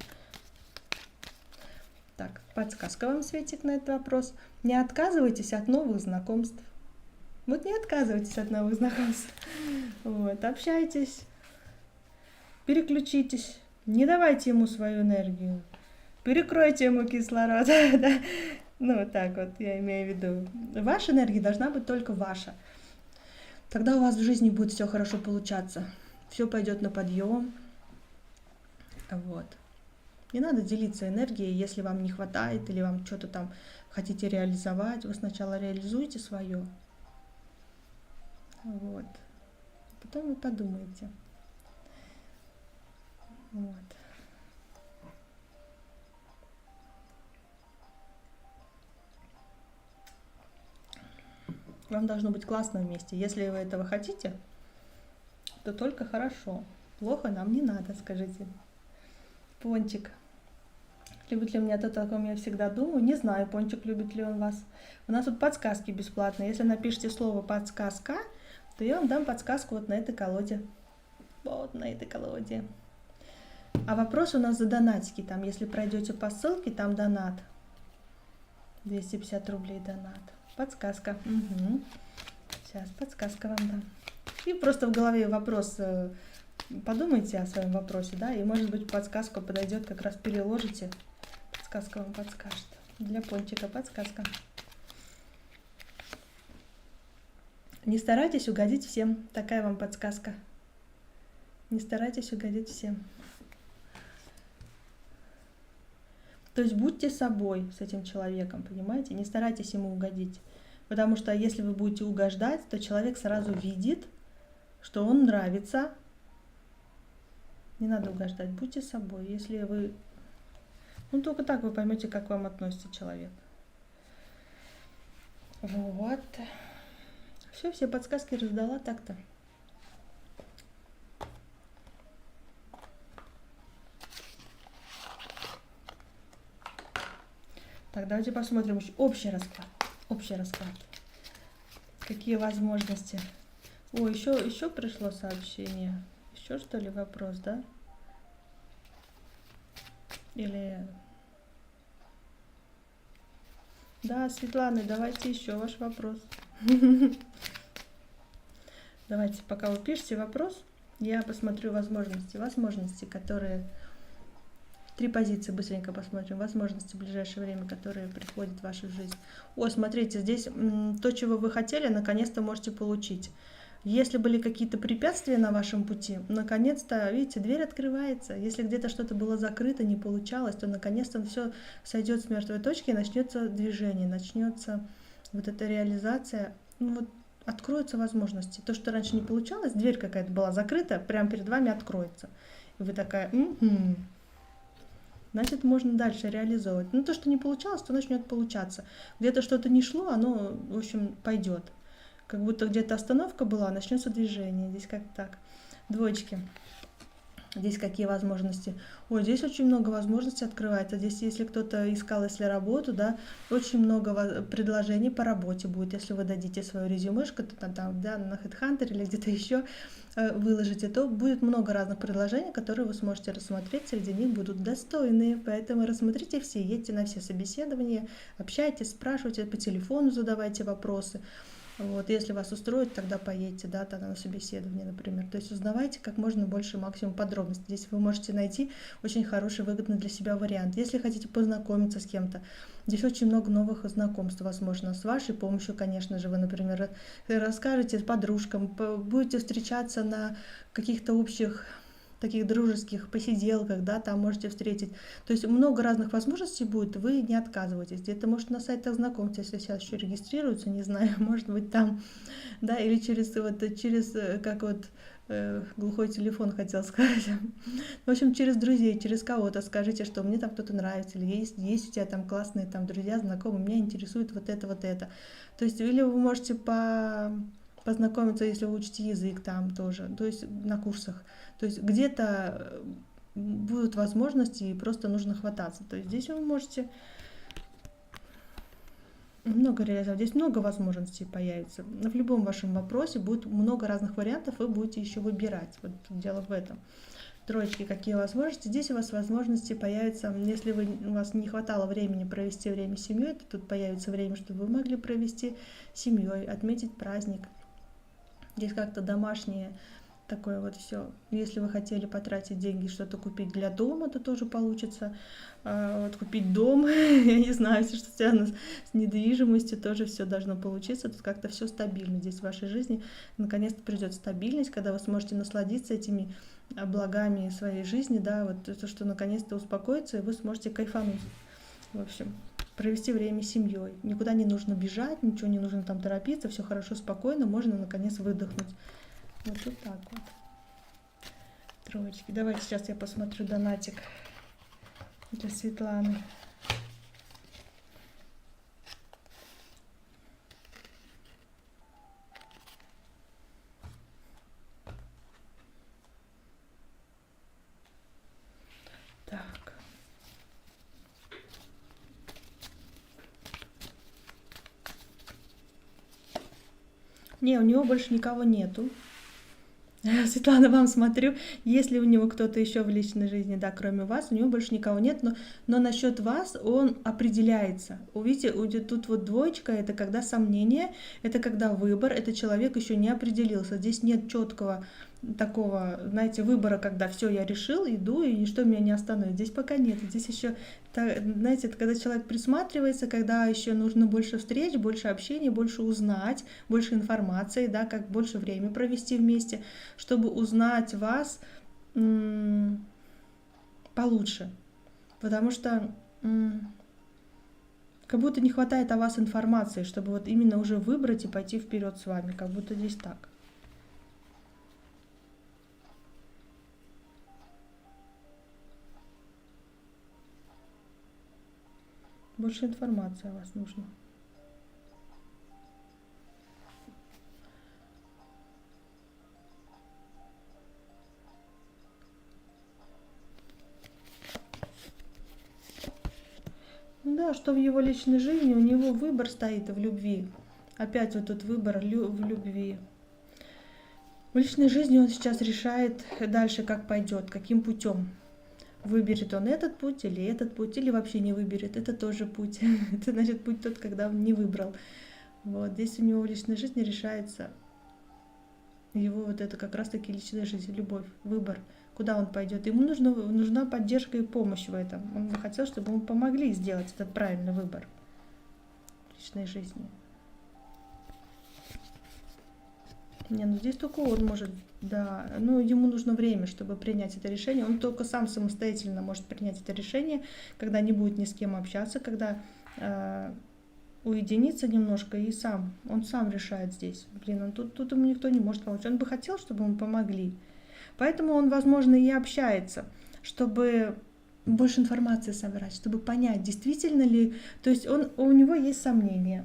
Так, подсказка вам светит на этот вопрос. Не отказывайтесь от новых знакомств. Вот не отказывайтесь от новых знакомств. Вот, общайтесь, переключитесь, не давайте ему свою энергию, перекройте ему кислород. Да? Ну, вот так вот я имею в виду. Ваша энергия должна быть только ваша. Тогда у вас в жизни будет все хорошо получаться. Все пойдет на подъем. Вот. Не надо делиться энергией, если вам не хватает или вам что-то там хотите реализовать. Вы сначала реализуете свое. Вот. Потом вы подумаете. Вот. Вам должно быть классно вместе. Если вы этого хотите, то только хорошо. Плохо нам не надо, скажите. Пончик. Любит ли меня тот, о ком я всегда думаю? Не знаю, Пончик, любит ли он вас. У нас тут подсказки бесплатные. Если напишите слово «подсказка», то я вам дам подсказку вот на этой колоде. Вот на этой колоде. А вопрос у нас за донатики. Там, если пройдете по ссылке, там донат. 250 рублей донат. Подсказка. Угу. Сейчас подсказка вам дам. И просто в голове вопрос, подумайте о своем вопросе, да, и может быть подсказка подойдет, как раз переложите. Подсказка вам подскажет. Для Пончика подсказка. Не старайтесь угодить всем. Такая вам подсказка. Не старайтесь угодить всем. То есть будьте собой с этим человеком, понимаете? Не старайтесь ему угодить. Потому что если вы будете угождать, то человек сразу видит, что он нравится. Не надо угождать, будьте собой. Если вы... Ну, только так вы поймете, как к вам относится человек. Вот. Все подсказки раздала так-то. Так, давайте посмотрим общий расклад. Общий расклад. Какие возможности? О, еще пришло сообщение. Еще что ли вопрос, да? Или... Да, Светлана, давайте еще ваш вопрос. Давайте, пока вы пишете вопрос, я посмотрю возможности. Возможности, которые... 3 позиции быстренько посмотрим. Возможности в ближайшее время, которые приходят в вашу жизнь. О, смотрите, здесь то, чего вы хотели, наконец-то можете получить. Если были какие-то препятствия на вашем пути, наконец-то, видите, дверь открывается. Если где-то что-то было закрыто, не получалось, то наконец-то все сойдет с мертвой точки и начнется движение, начнется вот эта реализация. Ну, вот откроются возможности. То, что раньше не получалось, дверь какая-то была закрыта, прямо перед вами откроется. И вы такая, значит, можно дальше реализовывать. Ну, то, что не получалось, то начнет получаться. Где-то что-то не шло, оно, в общем, пойдет. Как будто где-то остановка была, начнется движение. Здесь как так. Двоечки. Здесь какие возможности? Ой, здесь очень много возможностей открывается. Здесь, если кто-то искал, если работу, да, очень много предложений по работе будет. Если вы дадите свое резюмешко, то там, да, на HeadHunter или где-то еще выложите, то будет много разных предложений, которые вы сможете рассмотреть. Среди них будут достойные. Поэтому рассмотрите все, едьте на все собеседования, общайтесь, спрашивайте, по телефону задавайте вопросы. Вот, если вас устроит, тогда поедете, да, тогда на собеседование, например. То есть узнавайте как можно больше максимум подробностей. Здесь вы можете найти очень хороший, выгодный для себя вариант. Если хотите познакомиться с кем-то, здесь очень много новых знакомств, возможно, с вашей помощью, конечно же. Вы, например, расскажете подружкам, будете встречаться на каких-то общих таких дружеских посиделках, да, там можете встретить. То есть много разных возможностей будет, вы не отказываетесь. Где-то, может, на сайтах знакомьтесь, если сейчас еще регистрируются, не знаю, может быть, там, да, или как глухой телефон хотел сказать. В общем, через друзей, через кого-то скажите, что мне там кто-то нравится, или есть у тебя там классные там друзья, знакомые, меня интересует вот это, вот это. То есть, или вы можете познакомиться, если вы учите язык там тоже, то есть на курсах. То есть где-то будут возможности, и просто нужно хвататься. То есть здесь вы можете много реализовать. Здесь много возможностей появится. В любом вашем вопросе будет много разных вариантов, вы будете еще выбирать. Вот дело в этом. Троечки, какие возможности? Здесь у вас возможности появятся, если у вас не хватало времени провести время с семьей, то тут появится время, чтобы вы могли провести с семьей, отметить праздник. Здесь как-то домашнее такое вот все. Если вы хотели потратить деньги, что-то купить для дома, то тоже получится. Вот купить дом, я не знаю, все, что связано с недвижимостью, тоже все должно получиться. Тут как-то все стабильно. Здесь в вашей жизни наконец-то придет стабильность, когда вы сможете насладиться этими благами своей жизни, да, вот то, что наконец-то успокоится, и вы сможете кайфануть. В общем, провести время с семьей. Никуда не нужно бежать, ничего не нужно там торопиться, все хорошо, спокойно, можно наконец выдохнуть. Вот так вот. Троечки. Давайте сейчас я посмотрю донатик для Светланы. Так. Не, у него больше никого нету. Светлана, вам смотрю, если у него кто-то еще в личной жизни, да, кроме вас, у него больше никого нет, но насчет вас он определяется. Увидите, тут вот двоечка, это когда сомнение, это когда выбор, это человек еще не определился. Здесь нет четкого такого, знаете, выбора, когда все, я решил, иду, и ничто меня не остановит. Здесь пока нет. Здесь еще, знаете, это когда человек присматривается, когда еще нужно больше встреч, больше общения, больше узнать, больше информации, да, как больше времени провести вместе, чтобы узнать вас получше. Потому что как будто не хватает о вас информации, чтобы вот именно уже выбрать и пойти вперед с вами. Как будто здесь так. Больше информации о вас нужно. Да, что в его личной жизни, у него выбор стоит в любви. Опять вот тут выбор в любви. В личной жизни он сейчас решает дальше, как пойдет, каким путем. Выберет он этот путь, или вообще не выберет. Это тоже путь. Это значит путь тот, когда он не выбрал. Вот здесь у него в личной жизни решается его вот это как раз-таки личная жизнь, любовь, выбор, куда он пойдет. Ему нужна поддержка и помощь в этом. Он бы хотел, чтобы ему помогли сделать этот правильный выбор в личной жизни. Не, ну здесь только он может, да, ну ему нужно время, чтобы принять это решение. Он только сам самостоятельно может принять это решение, когда не будет ни с кем общаться, когда уединиться немножко и он сам решает здесь. Блин, тут ему никто не может помочь. Он бы хотел, чтобы ему помогли. Поэтому он, возможно, и общается, чтобы больше информации собирать, чтобы понять, действительно ли... То есть у него есть сомнения.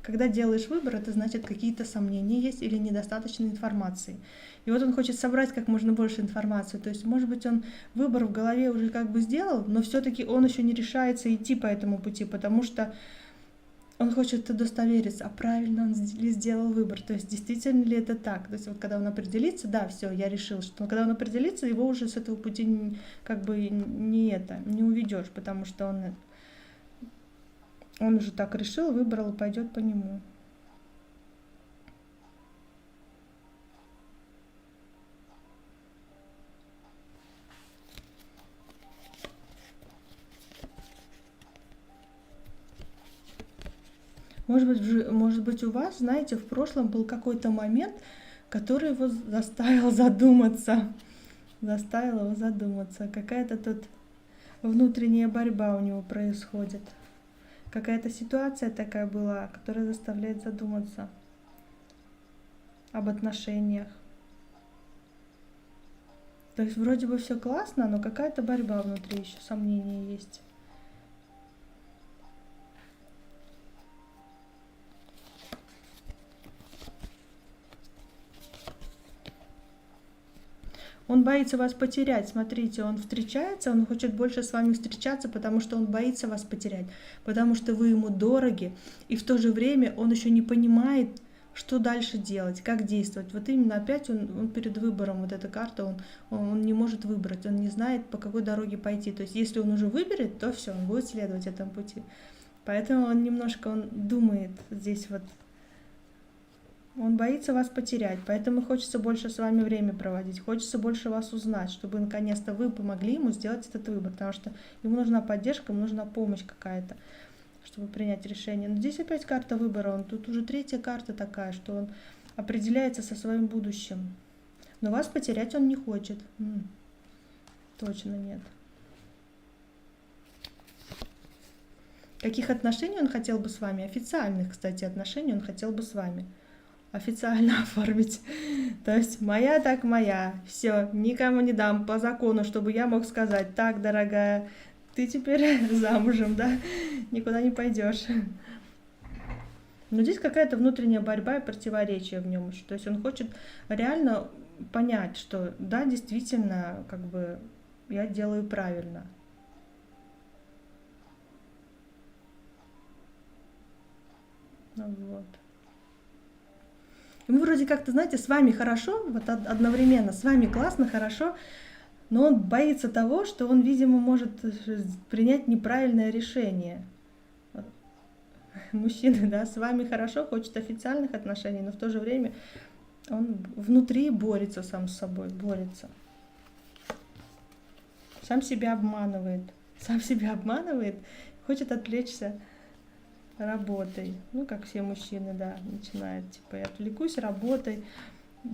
Когда делаешь выбор, это значит, какие-то сомнения есть или недостаточно информации. И вот он хочет собрать как можно больше информации. То есть, может быть, он выбор в голове уже как бы сделал, но все-таки он еще не решается идти по этому пути, потому что он хочет удостовериться, а правильно он ли сделал выбор. То есть, действительно ли это так. То есть, вот когда он определится, да, все, я решил, что когда он определится, его уже с этого пути как бы не уведешь, потому что он уже так решил, выбрал и пойдет по нему. Может быть, у вас, знаете, в прошлом был какой-то момент, который его заставил задуматься. Заставил его задуматься. Какая-то тут внутренняя борьба у него происходит. Какая-то ситуация такая была, которая заставляет задуматься об отношениях. То есть вроде бы все классно, но какая-то борьба внутри, еще сомнения есть. Он боится вас потерять, смотрите, он встречается, он хочет больше с вами встречаться, потому что он боится вас потерять, потому что вы ему дороги, и в то же время он еще не понимает, что дальше делать, как действовать. Вот именно опять он перед выбором, вот эта карта, он не может выбрать, он не знает, по какой дороге пойти. То есть если он уже выберет, то все, он будет следовать этому пути. Поэтому он думает здесь вот. Он боится вас потерять, поэтому хочется больше с вами время проводить, хочется больше вас узнать, чтобы наконец-то вы помогли ему сделать этот выбор, потому что ему нужна поддержка, ему нужна помощь какая-то, чтобы принять решение. Но здесь опять карта выбора, тут уже третья карта такая, что он определяется со своим будущим. Но вас потерять он не хочет. Точно нет. Каких отношений он хотел бы с вами? Официальных, кстати, отношений он хотел бы с вами. Официально оформить. То есть моя так моя. Все, никому не дам по закону, чтобы я мог сказать: так, дорогая, ты теперь замужем, да? Никуда не пойдешь. Но здесь какая-то внутренняя борьба и противоречие в нем. То есть он хочет реально понять, что да, действительно, как бы я делаю правильно. Вот. Ему вроде как-то, знаете, с вами хорошо, вот одновременно, с вами классно, хорошо, но он боится того, что он, видимо, может принять неправильное решение. Вот. Мужчина, да, с вами хорошо, хочет официальных отношений, но в то же время он внутри борется сам с собой, борется. Сам себя обманывает, хочет отвлечься работой. Ну, как все мужчины, да, начинают, типа, я отвлекусь работой.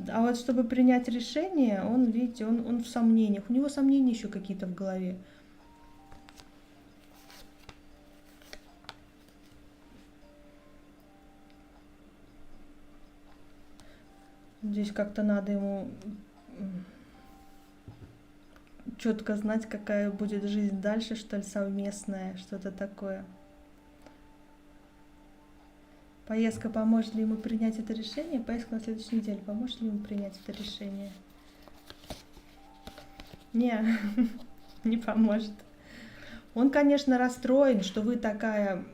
А вот чтобы принять решение, он, видите, он в сомнениях. У него сомнения еще какие-то в голове. Здесь как-то надо ему четко знать, какая будет жизнь дальше, что ли, совместная, что-то такое. Поездка поможет ли ему принять это решение? Поездка на следующей неделе поможет ли ему принять это решение? Не поможет. Он, конечно, расстроен, что вы такая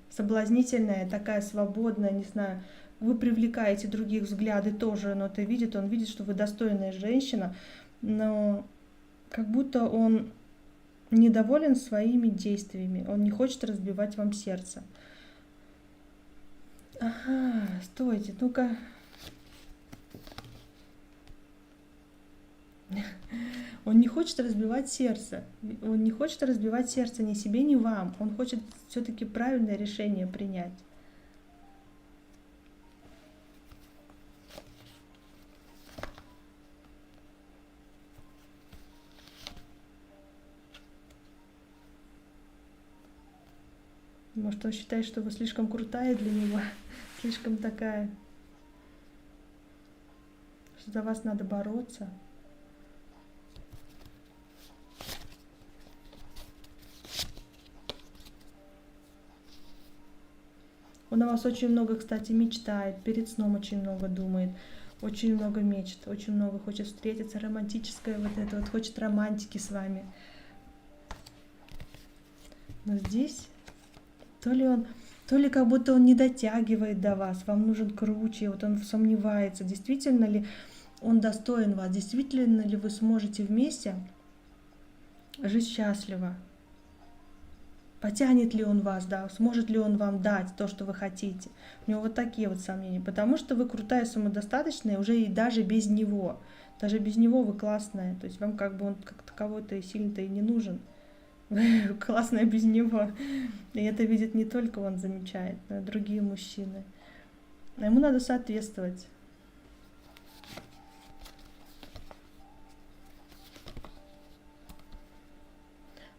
соблазнительная, такая свободная, не знаю, вы привлекаете других взгляды тоже, но он видит, что вы достойная женщина, но как будто он недоволен своими действиями, он не хочет разбивать вам сердце. Ага, стойте, ну-ка. Он не хочет разбивать сердце. Он не хочет разбивать сердце ни себе, ни вам. Он хочет все-таки правильное решение принять. Может, он считает, что вы слишком крутая для него, слишком такая, что за вас надо бороться. Он о вас очень много, кстати, мечтает, перед сном очень много думает, очень много мечт, очень много хочет встретиться, романтическое вот это вот, хочет романтики с вами. Но здесь то ли как будто он не дотягивает до вас, вам нужен круче, вот он сомневается, действительно ли он достоин вас, действительно ли вы сможете вместе жить счастливо. Потянет ли он вас, да, сможет ли он вам дать то, что вы хотите. У него вот такие вот сомнения, потому что вы крутая, самодостаточная уже и даже без него. Даже без него вы классная, то есть вам как бы он как таковой-то и сильно-то и не нужен. классная без него. И это видит не только он замечает, но и другие мужчины. А ему надо соответствовать.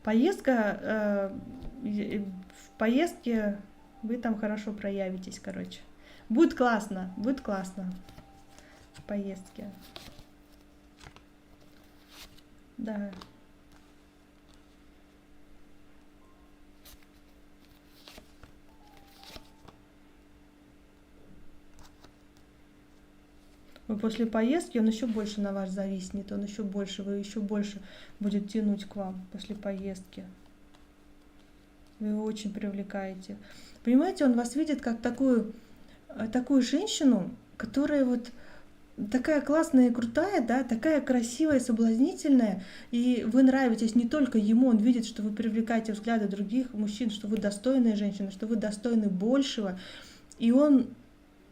Поездка, в поездке вы там хорошо проявитесь, короче. Будет классно в поездке. Да. Вы после поездки, он еще больше на вас зависнет, он еще больше, вы еще больше будет тянуть к вам после поездки. Вы его очень привлекаете. Понимаете, он вас видит как такую женщину, которая вот такая классная и крутая, да, такая красивая, соблазнительная, и вы нравитесь не только ему, он видит, что вы привлекаете взгляды других мужчин, что вы достойная женщина, что вы достойны большего, и он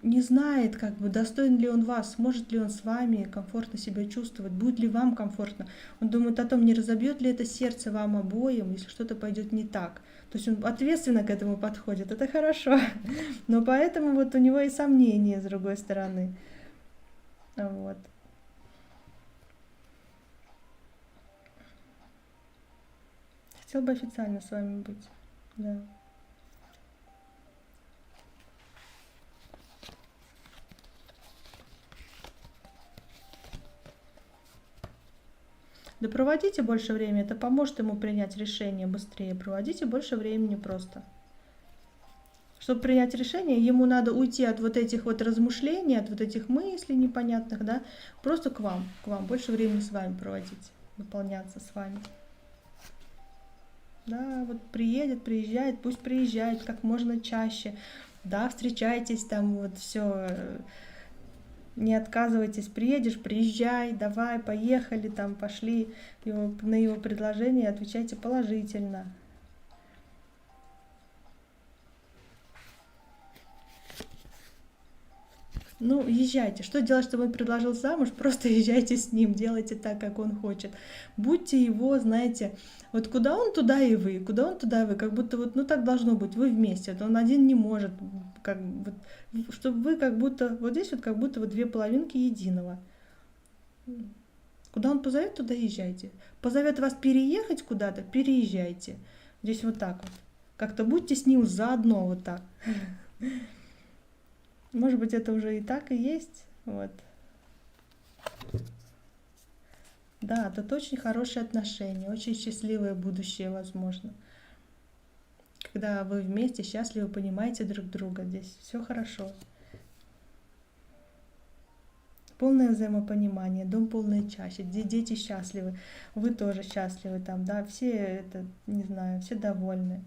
не знает, как бы, достоин ли он вас, сможет ли он с вами комфортно себя чувствовать, будет ли вам комфортно. Он думает о том, не разобьет ли это сердце вам обоим, если что-то пойдет не так. То есть он ответственно к этому подходит, это хорошо. Но поэтому вот у него и сомнения с другой стороны. Вот. Хотел бы официально с вами быть, да. Да проводите больше времени, это поможет ему принять решение быстрее. Проводите больше времени просто. Чтобы принять решение, ему надо уйти от вот этих вот размышлений, от вот этих мыслей непонятных, да, просто к вам, больше времени с вами проводить, выполняться с вами. Да, вот приезжает, пусть приезжает как можно чаще. Да, встречайтесь там, вот все, не отказывайтесь, приедешь, приезжай, давай, поехали, там, пошли. На его предложение отвечайте положительно. Ну, езжайте. Что делать, чтобы он предложил замуж? Просто езжайте с ним, делайте так, как он хочет. Будьте его, знаете, вот куда он, туда и вы, куда он, туда и вы. Как будто вот, ну так должно быть, вы вместе. Вот он один не может, как вот, чтобы вы как будто, вот здесь вот как будто вот две половинки единого. Куда он позовет, туда езжайте. Позовет вас переехать куда-то, переезжайте. Здесь вот так вот. Как-то будьте с ним заодно вот так. Может быть, это уже и так и есть. Вот. Да, тут очень хорошие отношения, очень счастливое будущее, возможно. Когда вы вместе счастливы, понимаете друг друга, здесь все хорошо. Полное взаимопонимание, дом полная чаще, дети счастливы, вы тоже счастливы там, да, все это, не знаю, все довольны.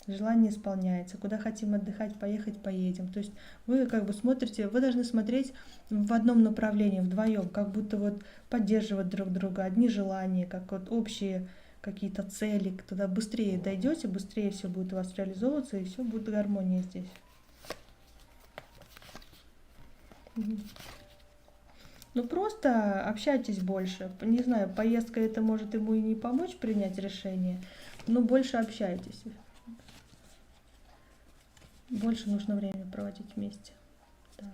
Желание исполняется. Куда хотим отдыхать, поехать, поедем. То есть вы как бы смотрите, вы должны смотреть в одном направлении, вдвоем, как будто вот поддерживать друг друга, одни желания, как вот общие какие-то цели. Туда быстрее дойдете, быстрее все будет у вас реализовываться, и все будет гармония здесь. Ну просто общайтесь больше. Не знаю, поездка это может ему и не помочь принять решение, но больше общайтесь. Больше нужно время проводить вместе. Да.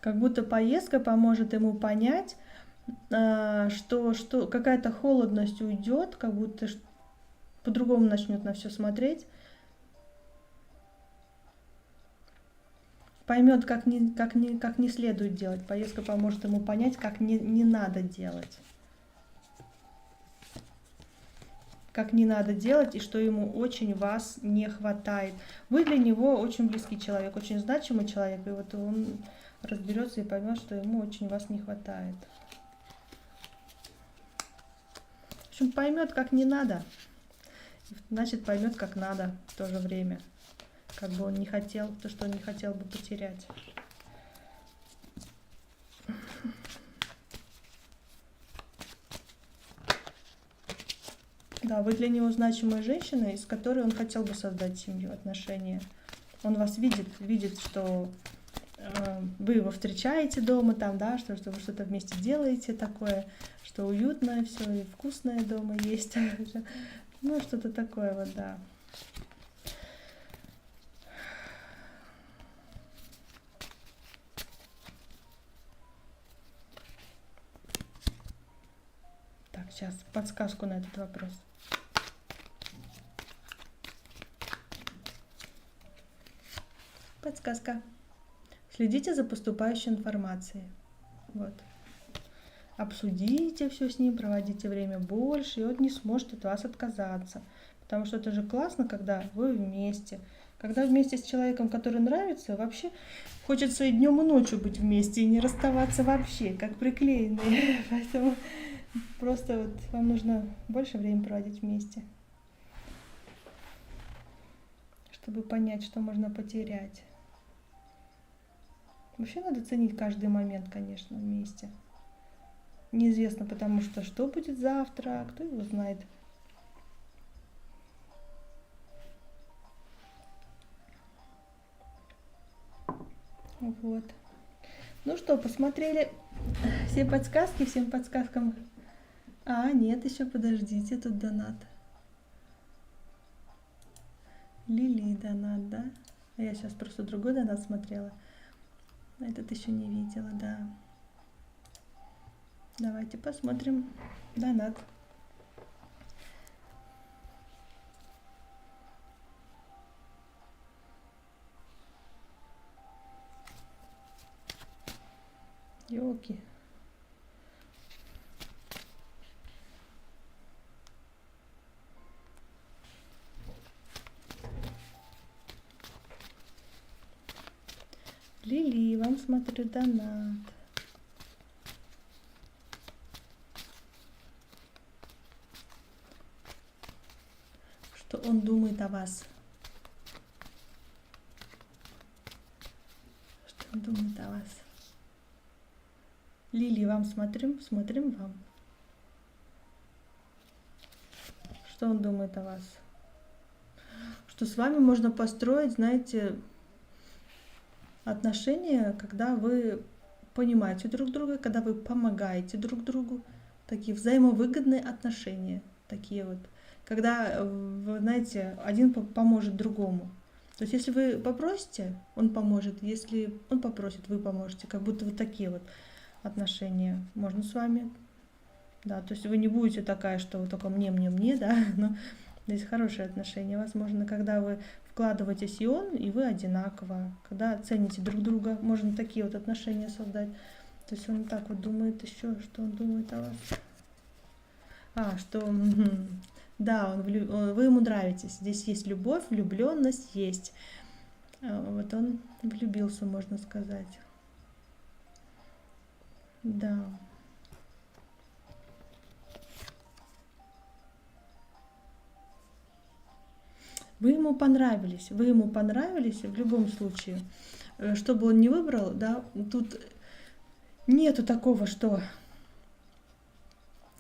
Как будто поездка поможет ему понять, что какая-то холодность уйдет, как будто по-другому начнет на все смотреть, поймет, как не следует делать. Поездка поможет ему понять, как не надо делать. Как не надо делать, и что ему очень вас не хватает. Вы для него очень близкий человек, очень значимый человек, и вот он разберется и поймет, что ему очень вас не хватает. В общем, поймет, как не надо. Значит, поймет, как надо в то же время. Как бы он не хотел, то, что он не хотел бы потерять. Да, вы для него значимая женщина, с которой он хотел бы создать семью, отношения. Он вас видит, что вы его встречаете дома, там, да, что вы что-то вместе делаете такое, что уютное все и вкусное дома есть. Ну, что-то такое вот, да. Так, сейчас подсказку на этот вопрос. Подсказка. Следите за поступающей информацией. Вот. Обсудите все с ним, проводите время больше, и он не сможет от вас отказаться. Потому что это же классно, когда вы вместе. Когда вместе с человеком, который нравится, вообще хочется и днем, и ночью быть вместе, и не расставаться вообще, как приклеенные. Поэтому просто вот вам нужно больше времени проводить вместе, чтобы понять, что можно потерять. Вообще надо ценить каждый момент, конечно, вместе. Неизвестно, потому что будет завтра, кто его знает. Вот. Ну что, посмотрели все подсказки, всем подсказкам. А, нет, еще подождите, тут донат. Лили донат, да? А я сейчас просто другой донат смотрела. Этот еще не видела, да. Давайте посмотрим донат. Ёлки. Лили, вам смотрю донат. Что он думает о вас? Что он думает о вас? Лили, вам смотрим вам. Что он думает о вас? Что с вами можно построить, знаете, отношения, когда вы понимаете друг друга, когда вы помогаете друг другу. Такие взаимовыгодные отношения. Такие вот. Когда, вы знаете, один поможет другому. То есть, если вы попросите, он поможет. Если он попросит, вы поможете. Как будто вот такие вот отношения. Можно с вами. Да, то есть вы не будете такая, что вы только мне, да, но здесь хорошие отношения. Возможно, когда вы вкладываетесь и он, и вы одинаково. Когда цените друг друга, можно такие вот отношения создать. То есть он так вот думает еще, что он думает о вас. Что да, вы ему нравитесь. Здесь есть любовь, влюбленность есть. Вот он влюбился, можно сказать. Да. Вы ему понравились в любом случае. Что бы он ни выбрал, да, тут нету такого, что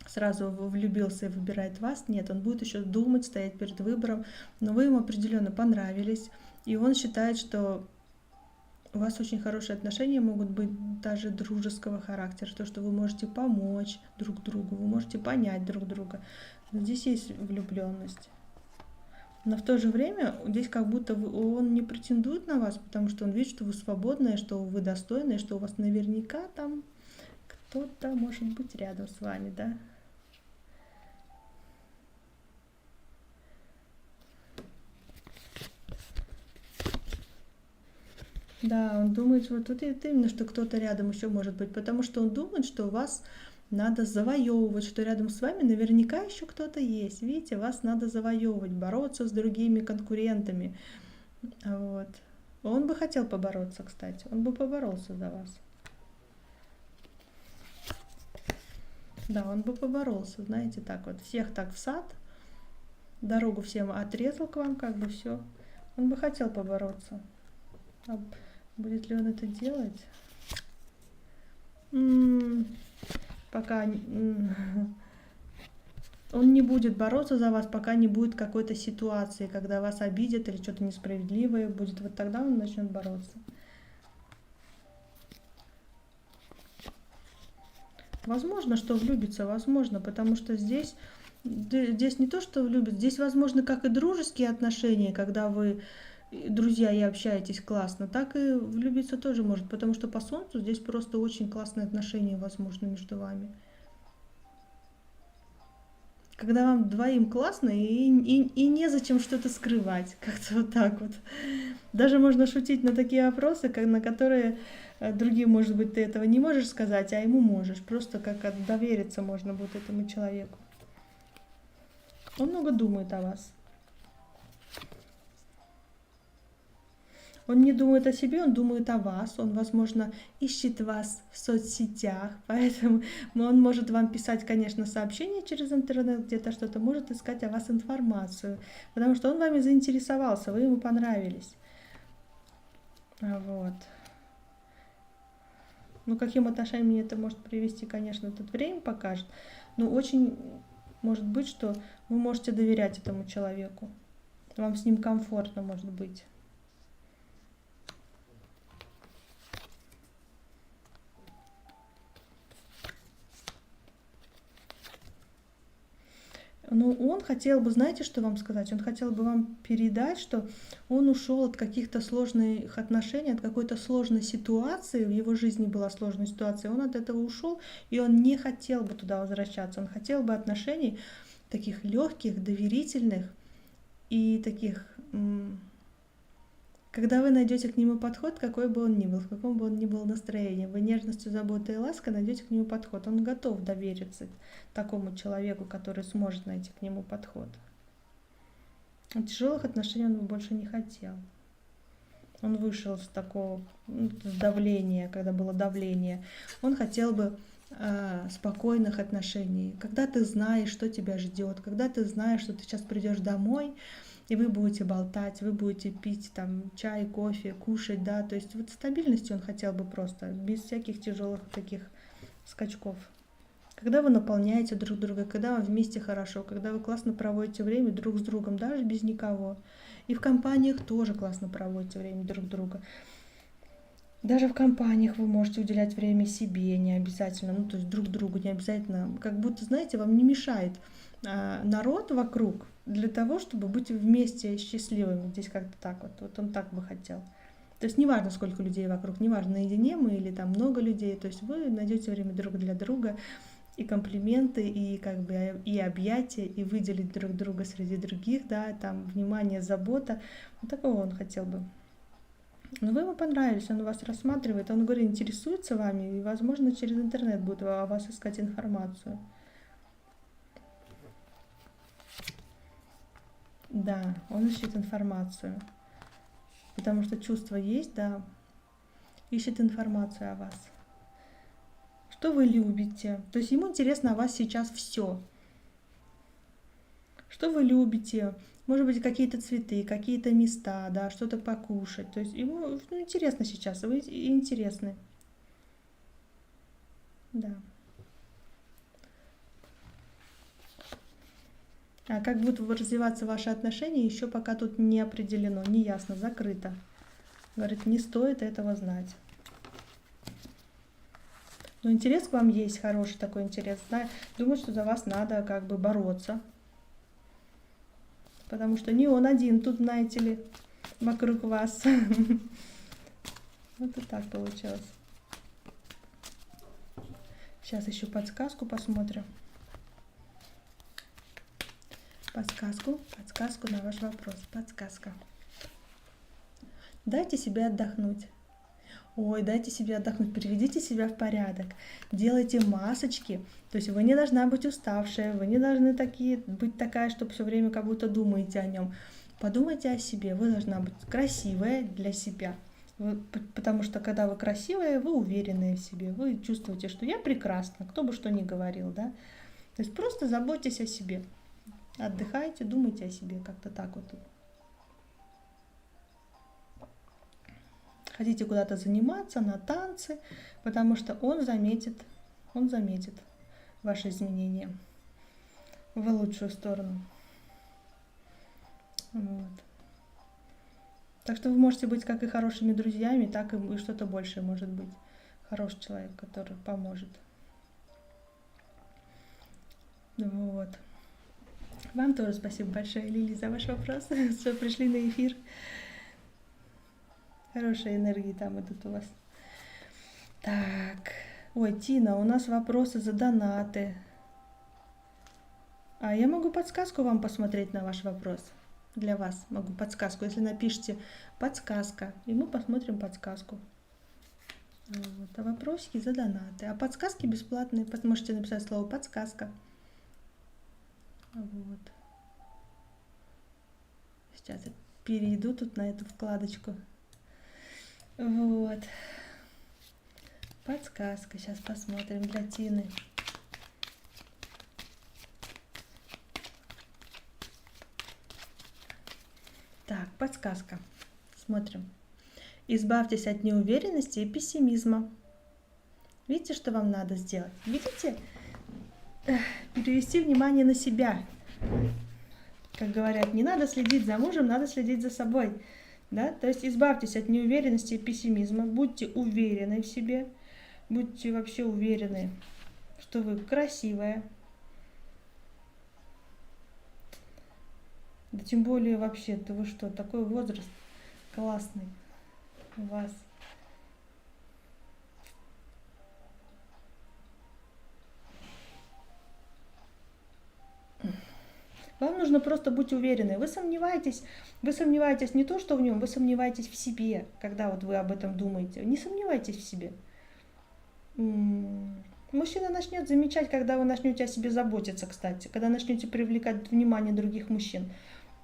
сразу влюбился и выбирает вас. Нет, он будет еще думать, стоять перед выбором, но вы ему определенно понравились, и он считает, что у вас очень хорошие отношения могут быть даже дружеского характера, то, что вы можете помочь друг другу, вы можете понять друг друга. Но здесь есть влюбленность. Но в то же время здесь как будто он не претендует на вас, потому что он видит, что вы свободная, что вы достойная, что у вас наверняка там кто-то может быть рядом с вами, да? Да, он думает, вот тут именно, что кто-то рядом еще может быть, потому что он думает, что у вас надо завоевывать, что рядом с вами наверняка еще кто-то есть. Видите, вас надо завоевывать, бороться с другими конкурентами. Вот. Он бы хотел побороться, кстати. Он бы поборолся за вас. Да, он бы поборолся, знаете, так вот. Всех так в сад, дорогу всем отрезал к вам, как бы все. Он бы хотел побороться. А будет ли он это делать? Пока Он не будет бороться за вас, пока не будет какой-то ситуации, когда вас обидят или что-то несправедливое будет. Вот тогда он начнет бороться. Возможно, что влюбится, возможно, потому что здесь не то, что влюбится, здесь возможно как и дружеские отношения, когда вы друзья и общаетесь классно, так и влюбиться тоже может, потому что по Солнцу здесь просто очень классные отношения возможно между вами. Когда вам двоим классно и незачем что-то скрывать, как-то вот так вот. Даже можно шутить на такие вопросы, на которые другим, может быть, ты этого не можешь сказать, а ему можешь. Просто как довериться можно будет этому человеку. Он много думает о вас. Он не думает о себе, он думает о вас. Он, возможно, ищет вас в соцсетях. Поэтому он может вам писать, конечно, сообщения через интернет, где-то что-то, может искать о вас информацию. Потому что он вами заинтересовался, вы ему понравились. Вот. Ну, каким отношениям это может привести, конечно, тут время покажет. Но очень может быть, что вы можете доверять этому человеку. Вам с ним комфортно, может быть. Ну, он хотел бы, знаете, что вам сказать? Он хотел бы вам передать, что он ушел от каких-то сложных отношений, от какой-то сложной ситуации. В его жизни была сложная ситуация. Он от этого ушел, и он не хотел бы туда возвращаться. Он хотел бы отношений таких легких, доверительных и таких, когда вы найдете к нему подход, какой бы он ни был, в каком бы он ни был настроении, вы нежностью, заботой и лаской найдете к нему подход. Он готов довериться такому человеку, который сможет найти к нему подход. А тяжелых отношений он больше не хотел. Он вышел с такого давления, когда было давление. Он хотел бы спокойных отношений, когда ты знаешь, что тебя ждет, когда ты знаешь, что ты сейчас придешь домой, и вы будете болтать, вы будете пить там чай, кофе, кушать, да, то есть вот стабильности он хотел бы просто, без всяких тяжелых таких скачков. Когда вы наполняете друг друга, когда вам вместе хорошо, когда вы классно проводите время друг с другом, даже без никого. И в компаниях тоже классно проводите время друг друга. Даже в компаниях вы можете уделять время себе, не обязательно, ну то есть друг другу, не обязательно, как будто, знаете, вам не мешает народ вокруг для того, чтобы быть вместе счастливыми. Здесь как-то так вот он так бы хотел. То есть неважно, сколько людей вокруг, неважно, наедине мы или там много людей, то есть вы найдете время друг для друга, и комплименты, и как бы и объятия, и выделить друг друга среди других, да, там внимание, забота. Вот такого он хотел бы. Но вы ему понравились, он вас рассматривает, он, говорит, интересуется вами, и, возможно, через интернет будет о вас искать информацию. Да, он ищет информацию, потому что чувство есть, да, ищет информацию о вас. Что вы любите? То есть ему интересно о вас сейчас все. Что вы любите? Может быть, какие-то цветы, какие-то места, да, что-то покушать. То есть ему интересно сейчас, вы интересны. Да. А как будут развиваться ваши отношения, еще пока тут не определено, не ясно, закрыто. Говорит, не стоит этого знать. Но интерес к вам есть, хороший такой интерес. Думаю, что за вас надо как бы бороться. Потому что не он один тут, знаете ли, вокруг вас. Вот и так получилось. Сейчас еще подсказку посмотрим. Подсказку на ваш вопрос. Подсказка. Дайте себе отдохнуть. Ой, дайте себе отдохнуть, приведите себя в порядок, делайте масочки. То есть вы не должна быть уставшая, вы не должны быть такая, что все время как будто думаете о нем. Подумайте о себе, вы должна быть красивая для себя. Потому что когда вы красивая, вы уверенная в себе, вы чувствуете, что я прекрасна, кто бы что ни говорил, да. То есть просто заботьтесь о себе, отдыхайте, думайте о себе, как-то так вот. Хотите куда-то заниматься, на танцы, потому что он заметит ваши изменения. в лучшую сторону. Вот. Так что вы можете быть как и хорошими друзьями, так и что-то большее может быть. Хороший человек, который поможет. Вот. Вам тоже спасибо большое, Лили, за ваш вопрос, что пришли на эфир. Хорошие энергии там идут у вас. Так. Ой, Тина, у нас вопросы за донаты. А я могу подсказку вам посмотреть на ваш вопрос. Для вас могу подсказку. Если напишите подсказка, и мы посмотрим подсказку. Вот. А вопросики за донаты. А подсказки бесплатные. Можете написать слово подсказка. Вот. Сейчас я перейду тут на эту вкладочку. Вот. Подсказка. Сейчас посмотрим для Тины. Так, подсказка. Смотрим. Избавьтесь от неуверенности и пессимизма. Видите, что вам надо сделать? Видите? Перевести внимание на себя. Как говорят, не надо следить за мужем, надо следить за собой. Да? То есть избавьтесь от неуверенности и пессимизма. Будьте уверены в себе. Будьте вообще уверены, что вы красивая. Да тем более вообще-то вы что, такой возраст классный у вас. Вам нужно просто быть уверены. Вы сомневаетесь не то, что в нем, вы сомневаетесь в себе, когда вот вы об этом думаете. Не сомневайтесь в себе. Мужчина начнет замечать, когда вы начнете о себе заботиться, кстати, когда начнете привлекать внимание других мужчин.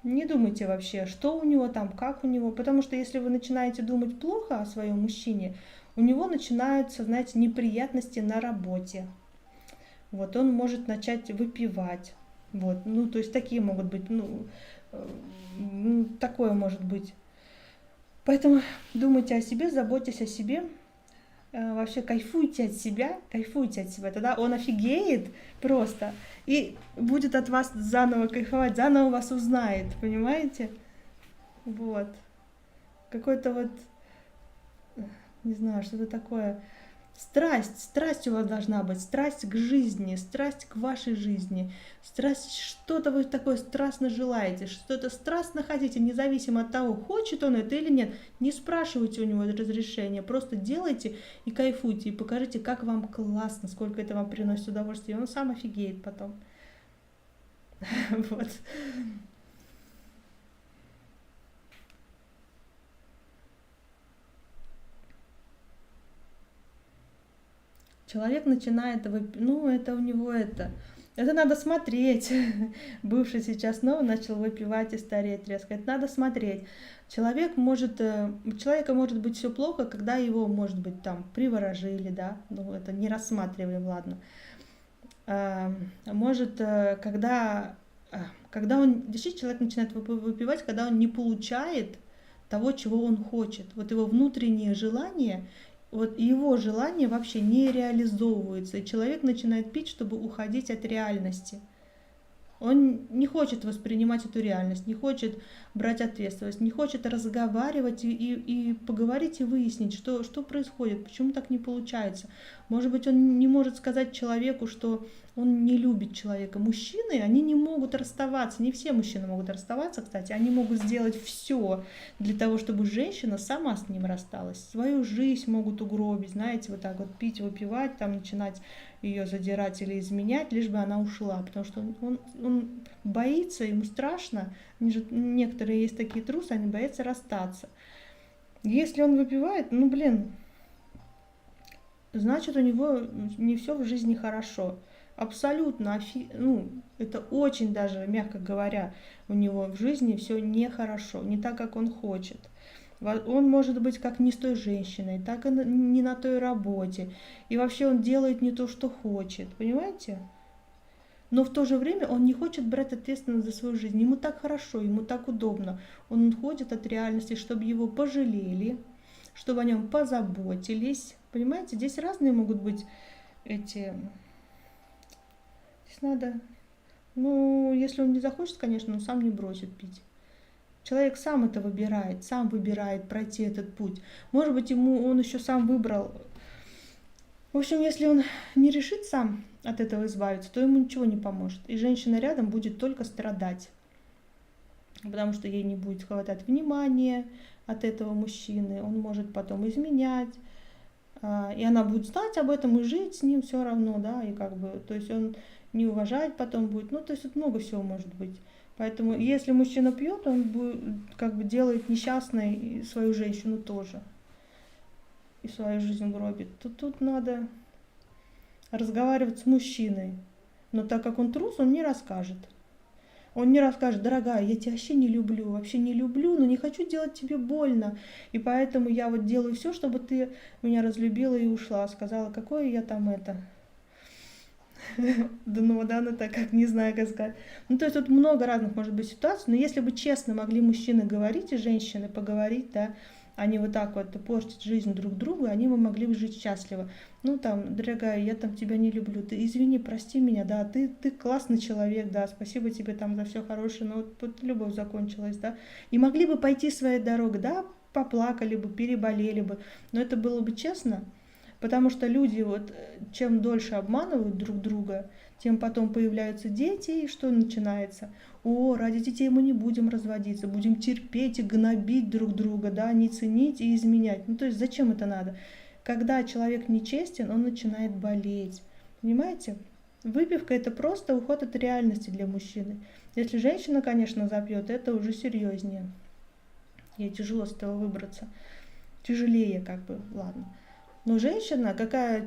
Не думайте вообще, что у него там, как у него, потому что если вы начинаете думать плохо о своем мужчине, у него начинаются, знаете, неприятности на работе. Вот, он может начать выпивать. Вот, ну, то есть такие могут быть, такое может быть. Поэтому думайте о себе, заботьтесь о себе, вообще кайфуйте от себя, тогда он офигеет просто и будет от вас заново кайфовать, заново вас узнает, понимаете? Вот. Какой-то вот, не знаю, что-то такое. Страсть у вас должна быть, страсть к жизни, страсть к вашей жизни, страсть, что-то вы такое страстно желаете, что-то страстно хотите, независимо от того, хочет он это или нет. Не спрашивайте у него разрешения, просто делайте и кайфуйте, и покажите, как вам классно, сколько это вам приносит удовольствие, и он сам офигеет потом. Вот. Человек начинает, это у него это надо смотреть. Бывший сейчас снова начал выпивать и стареть резко. Это надо смотреть. У человека может быть все плохо, когда его, может быть, там приворожили, да, это не рассматриваем, ладно. Может, когда он, действительно, человек начинает выпивать, когда он не получает того, чего он хочет. Вот его внутреннее желание, вот его желание вообще не реализовывается, и человек начинает пить, чтобы уходить от реальности. Он не хочет воспринимать эту реальность, не хочет брать ответственность, не хочет разговаривать и поговорить и выяснить, что происходит, почему так не получается. Может быть, он не может сказать человеку, что он не любит человека. Мужчины, они не могут расставаться, не все мужчины могут расставаться, кстати, они могут сделать все для того, чтобы женщина сама с ним рассталась. Свою жизнь могут угробить, знаете, вот так вот пить, выпивать, там начинать ее задирать или изменять, лишь бы она ушла, потому что он боится, ему страшно. Некоторые есть такие трусы, они боятся расстаться. Если он выпивает, значит, у него не все в жизни хорошо. Абсолютно, это очень даже, мягко говоря, у него в жизни все нехорошо, не так, как он хочет. Он может быть как не с той женщиной, так и не на той работе. И вообще он делает не то, что хочет, понимаете? Но в то же время он не хочет брать ответственность за свою жизнь. Ему так хорошо, ему так удобно. Он уходит от реальности, чтобы его пожалели, чтобы о нем позаботились. Понимаете, здесь разные могут быть эти... Здесь надо Ну, если он не захочет, конечно, он сам не бросит пить. Человек сам это выбирает, сам выбирает пройти этот путь. Может быть, ему он еще сам выбрал. В общем, если он не решит сам от этого избавиться, то ему ничего не поможет. И женщина рядом будет только страдать, потому что ей не будет хватать внимания от этого мужчины, он может потом изменять, и она будет знать об этом и жить с ним все равно, да, и как бы, то есть он не уважать потом будет, ну, то есть вот много всего может быть. Поэтому если мужчина пьет, он будет, как бы делает несчастной свою женщину тоже, и свою жизнь гробит. Тут надо разговаривать с мужчиной, но так как он трус, он не расскажет. Он не расскажет: дорогая, я тебя вообще не люблю, но не хочу делать тебе больно. И поэтому я вот делаю все, чтобы ты меня разлюбила и ушла. Сказала, какое я там это. Да ну да, ну так как не знаю, как сказать. Ну то есть тут много разных может быть ситуаций, но если бы честно могли мужчины говорить и женщины поговорить, да, а не вот так вот портить жизнь друг друга, они бы могли бы жить счастливо. Ну там, дорогая, я там тебя не люблю, ты извини, прости меня, да, ты классный человек, да, спасибо тебе там за все хорошее, но вот любовь закончилась, да. И могли бы пойти своей дорогой, да, поплакали бы, переболели бы, но это было бы честно. Потому что люди вот чем дольше обманывают друг друга, тем потом появляются дети, и что начинается? О, ради детей мы не будем разводиться, будем терпеть и гнобить друг друга, да, не ценить и изменять. Ну то есть зачем это надо? Когда человек нечестен, он начинает болеть. Понимаете? Выпивка это просто уход от реальности для мужчины. Если женщина, конечно, запьет, это уже серьезнее. Ей тяжело с этого выбраться. Тяжелее, как бы, ладно. Но женщина,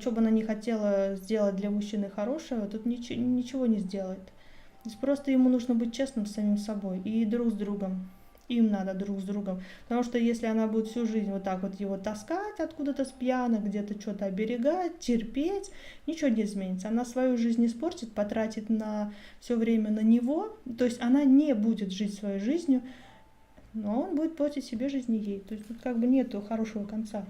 что бы она ни хотела сделать для мужчины хорошего, тут ничего не сделает. То есть просто ему нужно быть честным с самим собой и друг с другом. Им надо друг с другом. Потому что если она будет всю жизнь вот так вот его таскать откуда-то с пьяна, где-то что-то оберегать, терпеть, ничего не изменится. Она свою жизнь испортит, потратит на все время на него. То есть она не будет жить своей жизнью, но он будет портить себе жизнь и ей. То есть тут как бы нету хорошего конца.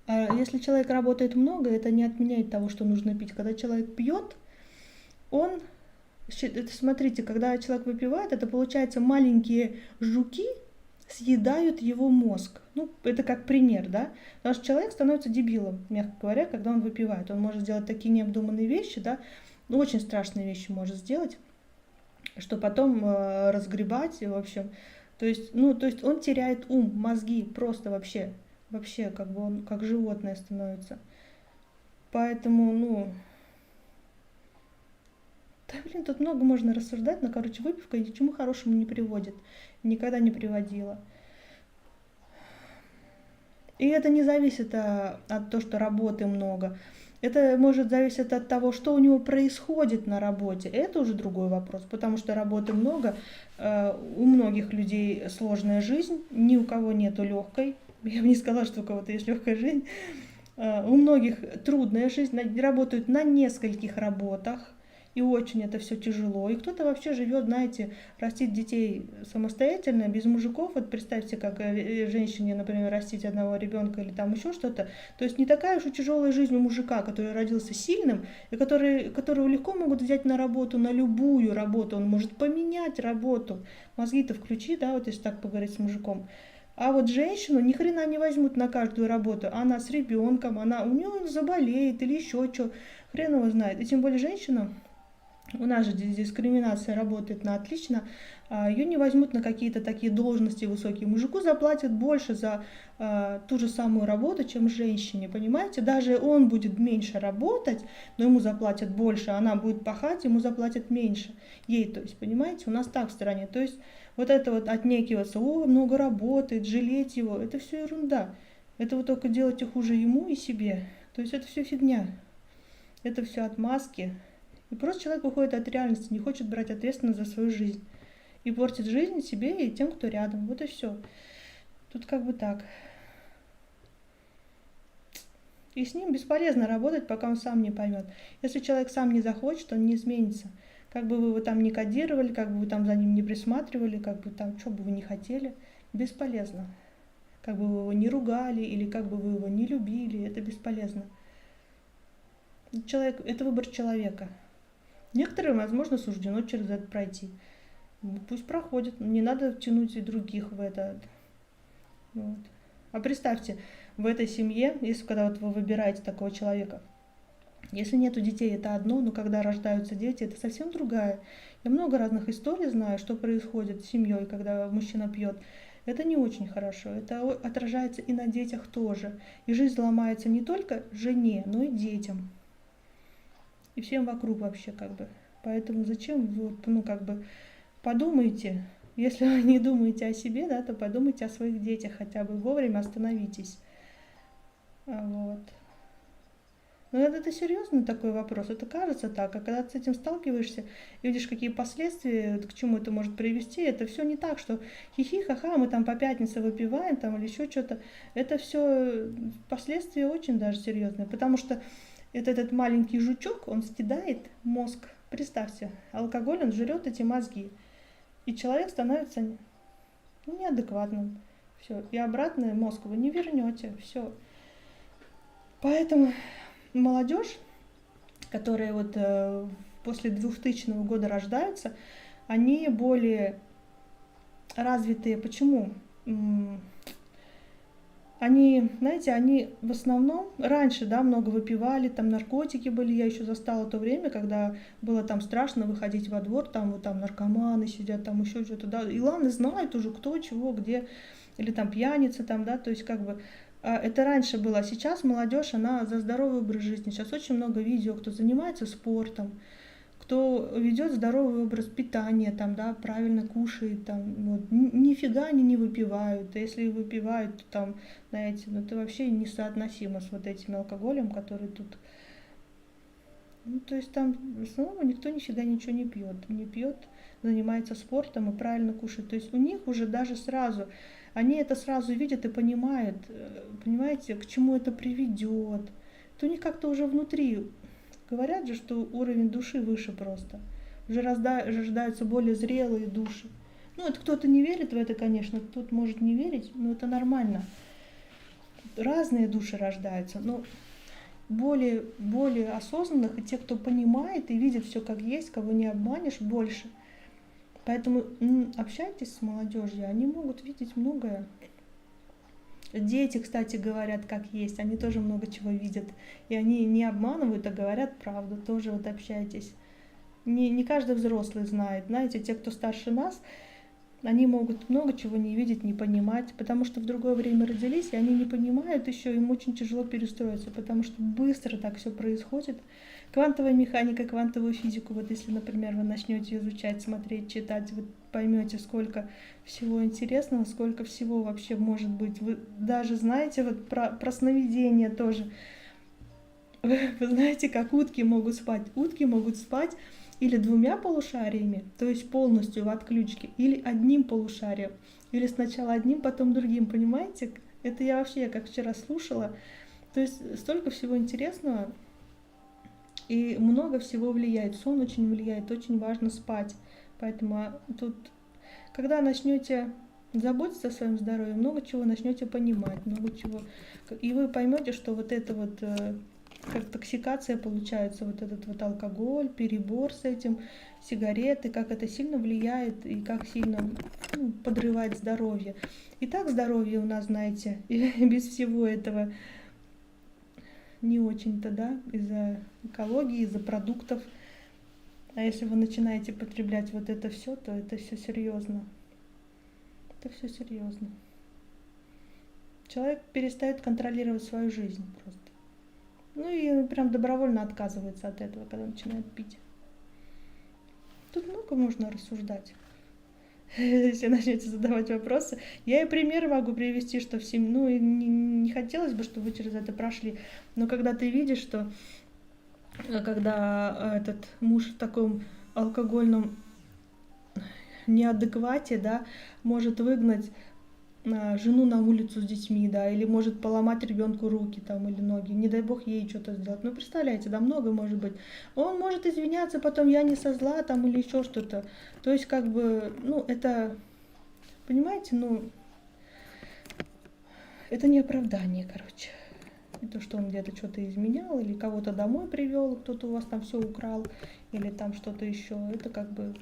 А если человек работает много, это не отменяет того, что нужно пить. Когда человек пьет, он, смотрите, когда человек выпивает, это получается маленькие жуки съедают его мозг. Ну, это как пример, да? Потому что человек становится дебилом, мягко говоря, когда он выпивает. Он может сделать такие необдуманные вещи, да, ну, очень страшные вещи может сделать, что потом разгребать, в общем. То есть он теряет ум, мозги, просто вообще как бы он как животное становится. Поэтому, да блин, тут много можно рассуждать, но, короче, выпивка ни к чему хорошему не приводит, никогда не приводила. И это не зависит от того, что работы много. Это может зависеть от того, что у него происходит на работе. Это уже другой вопрос, потому что работы много, у многих людей сложная жизнь, ни у кого нету легкой. Я бы не сказала, что у кого-то есть легкая жизнь. У многих трудная жизнь, работают на нескольких работах, и очень это все тяжело. И кто-то вообще живет, знаете, растит детей самостоятельно, без мужиков. Вот представьте, как женщине, например, растить одного ребенка или там еще что-то. То есть не такая уж и тяжелая жизнь у мужика, который родился сильным, и которого легко могут взять на работу, на любую работу. Он может поменять работу. Мозги-то включи, да, вот если так поговорить с мужиком. А вот женщину ни хрена не возьмут на каждую работу. Она с ребенком, у нее заболеет или еще что. Хрен его знает. И тем более женщина, у нас же дискриминация работает на отлично, ее не возьмут на какие-то такие должности высокие. Мужику заплатят больше за ту же самую работу, чем женщине, понимаете? Даже он будет меньше работать, но ему заплатят больше, она будет пахать, ему заплатят меньше. Ей, то есть, понимаете, у нас так в стране. То есть вот это вот отнекиваться, много работает, жалеть его, это все ерунда. Это вы только делаете хуже ему и себе. То есть это все фигня. Это все отмазки. И просто человек уходит от реальности, не хочет брать ответственность за свою жизнь. И портит жизнь себе и тем, кто рядом. Вот и все. Тут как бы так. И с ним бесполезно работать, пока он сам не поймет. Если человек сам не захочет, он не изменится. Как бы вы его там не кодировали, как бы вы там за ним не присматривали, как бы там, что бы вы не хотели, бесполезно. Как бы вы его не ругали или как бы вы его не любили, это бесполезно. Человек, это выбор человека. Некоторым, возможно, суждено через это пройти. Пусть проходит, не надо тянуть и других в это. Вот. А представьте, в этой семье, если когда вот вы выбираете такого человека, если нету детей, это одно, но когда рождаются дети, это совсем другая. Я много разных историй знаю, что происходит с семьей, когда мужчина пьет. Это не очень хорошо, это отражается и на детях тоже. И жизнь ломается не только жене, но и детям. И всем вокруг вообще как бы. Поэтому зачем вот, ну как бы подумайте, если вы не думаете о себе, да, то подумайте о своих детях хотя бы, вовремя остановитесь. Вот. Но это серьезный такой вопрос, это кажется так, а когда ты с этим сталкиваешься и видишь, какие последствия, к чему это может привести, это все не так, что хихи, ха-ха, мы там по пятнице выпиваем там или еще что-то. Это все последствия очень даже серьезные, потому что этот маленький жучок, он съедает мозг. Представьте, алкоголь, он жрет эти мозги. И человек становится неадекватным. Все. И обратно мозг вы не вернете. Все. Поэтому молодежь, которая вот после 2000 года рождаются, они более развитые. Почему? Они, знаете, они в основном раньше, да, много выпивали, там наркотики были, я еще застала то время, когда было там страшно выходить во двор, там вот там наркоманы сидят, там еще что-то, да, и ладно, знают уже кто, чего, где, или там пьяницы там, да, то есть как бы это раньше было, а сейчас молодежь, она за здоровый образ жизни, сейчас очень много видео, кто занимается спортом, кто ведет здоровый образ питания, там, да, правильно кушает, там, вот, нифига они не выпивают. А если выпивают, то там, знаете, ну это вообще несоотносимо с вот этим алкоголем, который тут. Ну, то есть там в основном никто нифига ничего не пьет, занимается спортом и правильно кушает. То есть у них уже даже сразу, они это сразу видят и понимают, понимаете, к чему это приведет. То у них как-то уже внутри. Говорят же, что уровень души выше просто. Уже рождаются более зрелые души. Ну, это кто-то не верит в это, конечно, кто-то может не верить, но это нормально. Разные души рождаются, но более осознанных, и те, кто понимает и видит все как есть, кого не обманешь, больше. Поэтому общайтесь с молодежью, они могут видеть многое. Дети, кстати, говорят, как есть, они тоже много чего видят. И они не обманывают, а говорят правду. Тоже вот общайтесь. Не каждый взрослый знает. Знаете, те, кто старше нас, они могут много чего не видеть, не понимать, потому что в другое время родились, и они не понимают еще, им очень тяжело перестроиться, потому что быстро так все происходит. Квантовая механика, квантовую физику, вот если, например, вы начнете изучать, смотреть, читать, вы поймете, сколько всего интересного, сколько всего вообще может быть. Вы даже знаете вот про сновидения тоже. Вы знаете, как утки могут спать? Утки могут спать или двумя полушариями, то есть полностью в отключке, или одним полушарием, или сначала одним, потом другим, понимаете? Это я как вчера слушала. То есть столько всего интересного. И много всего влияет. Сон очень влияет, очень важно спать. Поэтому тут, когда начнете заботиться о своем здоровье, много чего начнете понимать, много чего. И вы поймете, что вот это вот, как токсикация получается, вот этот вот алкоголь, перебор с этим, сигареты, как это сильно влияет и как сильно подрывает здоровье. И так здоровье у нас, знаете, и без всего этого не очень-то, да, из-за экологии, из-за продуктов. А если вы начинаете потреблять вот это все, то это все серьезно. Это все серьезно. Человек перестает контролировать свою жизнь просто. Ну и прям добровольно отказывается от этого, когда начинает пить. Тут много можно рассуждать. Если начнете задавать вопросы. Я и примеры могу привести, что в семье, ну, и не хотелось бы, чтобы вы через это прошли, но когда ты видишь, что когда этот муж в таком алкогольном неадеквате, да, может выгнать жену на улицу с детьми, да, или может поломать ребенку руки там или ноги, не дай бог ей что-то сделать. Ну, представляете, да, много может быть. Он может извиняться потом, я не со зла там или еще что-то. То есть, как бы, ну, это, понимаете, ну, это не оправдание, короче. И то, что он где-то что-то изменял, или кого-то домой привел, кто-то у вас там все украл, или там что-то еще, это как бы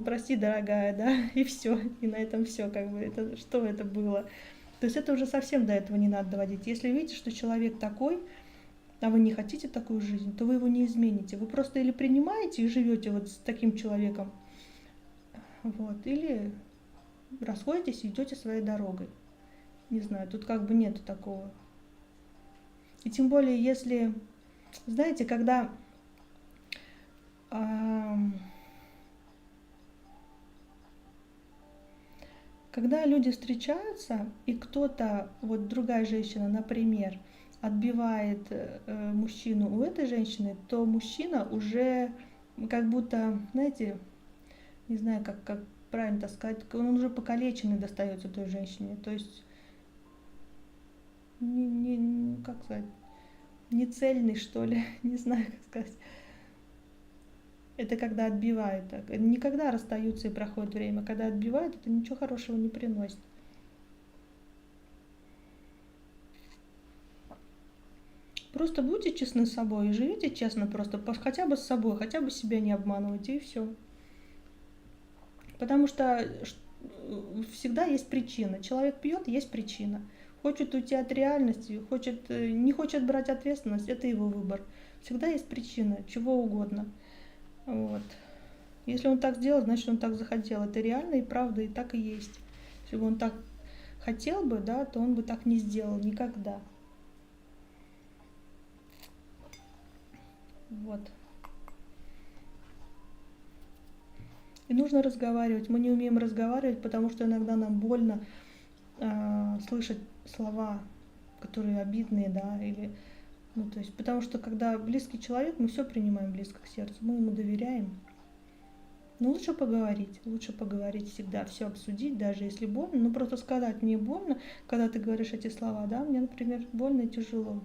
прости, дорогая, да, и все, и на этом все, как бы, это что это было? То есть это уже совсем до этого не надо доводить. Если видите, что человек такой, а вы не хотите такую жизнь, то вы его не измените. Вы просто или принимаете и живете вот с таким человеком, вот, или расходитесь и идете своей дорогой. Не знаю, тут как бы нету такого. И тем более, если, знаете, когда люди встречаются, и кто-то, вот другая женщина, например, отбивает мужчину у этой женщины, то мужчина уже как будто, знаете, не знаю, как правильно так сказать, он уже покалеченный достается той женщине. То есть, как сказать, не цельный, что ли, не знаю, как сказать. Это когда отбивают. Не когда расстаются и проходит время. Когда отбивают, это ничего хорошего не приносит. Просто будьте честны с собой и живите честно просто, хотя бы с собой, хотя бы себя не обманывайте, и все. Потому что всегда есть причина. Человек пьет, есть причина. Хочет уйти от реальности, не хочет брать ответственность, это его выбор. Всегда есть причина, чего угодно. Вот. Если он так сделал, значит он так захотел. Это реально и правда, и так и есть. Если бы он так хотел бы, да, то он бы так не сделал никогда. Вот. И нужно разговаривать. Мы не умеем разговаривать, потому что иногда нам больно слышать слова, которые обидные, да, или, ну, то есть, потому что когда близкий человек, мы все принимаем близко к сердцу, мы ему доверяем. Но лучше поговорить всегда, все обсудить, даже если больно, ну просто сказать мне больно, когда ты говоришь эти слова, да, мне, например, больно и тяжело.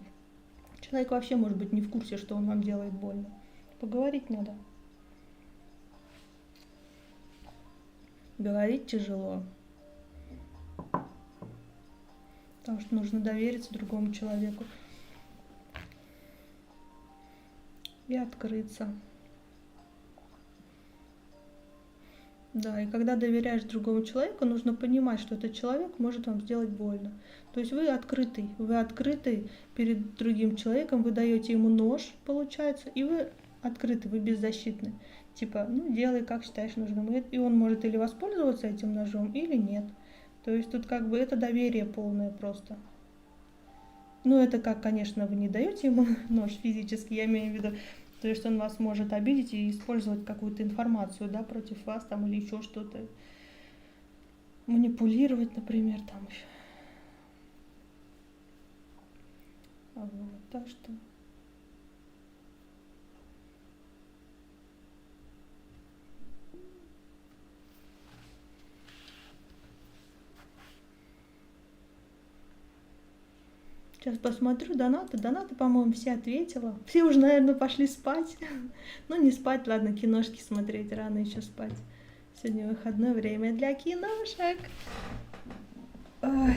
Человек вообще может быть не в курсе, что он вам делает больно. Поговорить надо. Говорить тяжело. Потому что нужно довериться другому человеку. И открыться. Да, и когда доверяешь другому человеку, нужно понимать, что этот человек может вам сделать больно. То есть вы открытый перед другим человеком, вы даете ему нож, получается, и вы открыты, вы беззащитны. Типа, ну делай, как считаешь нужным. И он может или воспользоваться этим ножом, или нет. То есть тут как бы это доверие полное просто. Ну это как, конечно, вы не даете ему нож физически, я имею в виду, то есть он вас может обидеть и использовать какую-то информацию, да, против вас там или еще что-то. Манипулировать, например, там еще. Вот, так что... Сейчас посмотрю донаты, по-моему, все ответила. Все уже, наверное, пошли спать. Ну, не спать, ладно, киношки смотреть, рано еще спать. Сегодня выходное время для киношек. Ой.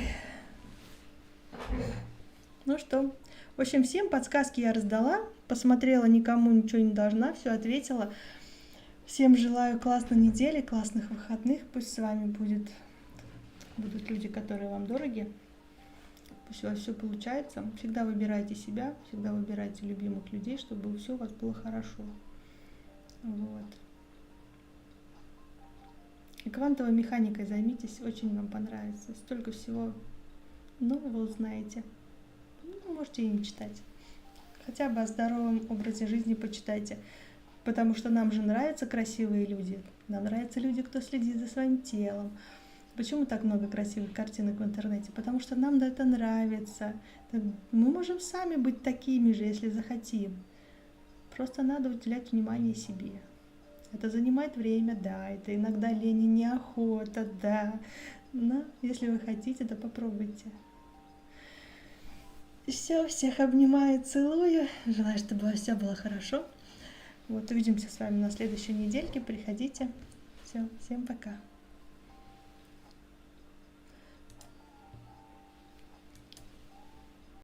Ну что, в общем, всем подсказки я раздала. Посмотрела, никому ничего не должна, все ответила. Всем желаю классной недели, классных выходных. Пусть с вами будут люди, которые вам дороги. Пусть у вас все получается. Всегда выбирайте себя, всегда выбирайте любимых людей, чтобы все у вас было хорошо. Вот. И квантовой механикой займитесь, очень вам понравится. Столько всего нового узнаете. Ну, можете и не читать. Хотя бы о здоровом образе жизни почитайте. Потому что нам же нравятся красивые люди. Нам нравятся люди, кто следит за своим телом. Почему так много красивых картинок в интернете? Потому что нам это нравится. Мы можем сами быть такими же, если захотим. Просто надо уделять внимание себе. Это занимает время, да. Это иногда лень и неохота, да. Но если вы хотите, то попробуйте. Все, всех обнимаю, целую. Желаю, чтобы все было хорошо. Вот, увидимся с вами на следующей недельке. Приходите. Все, всем пока.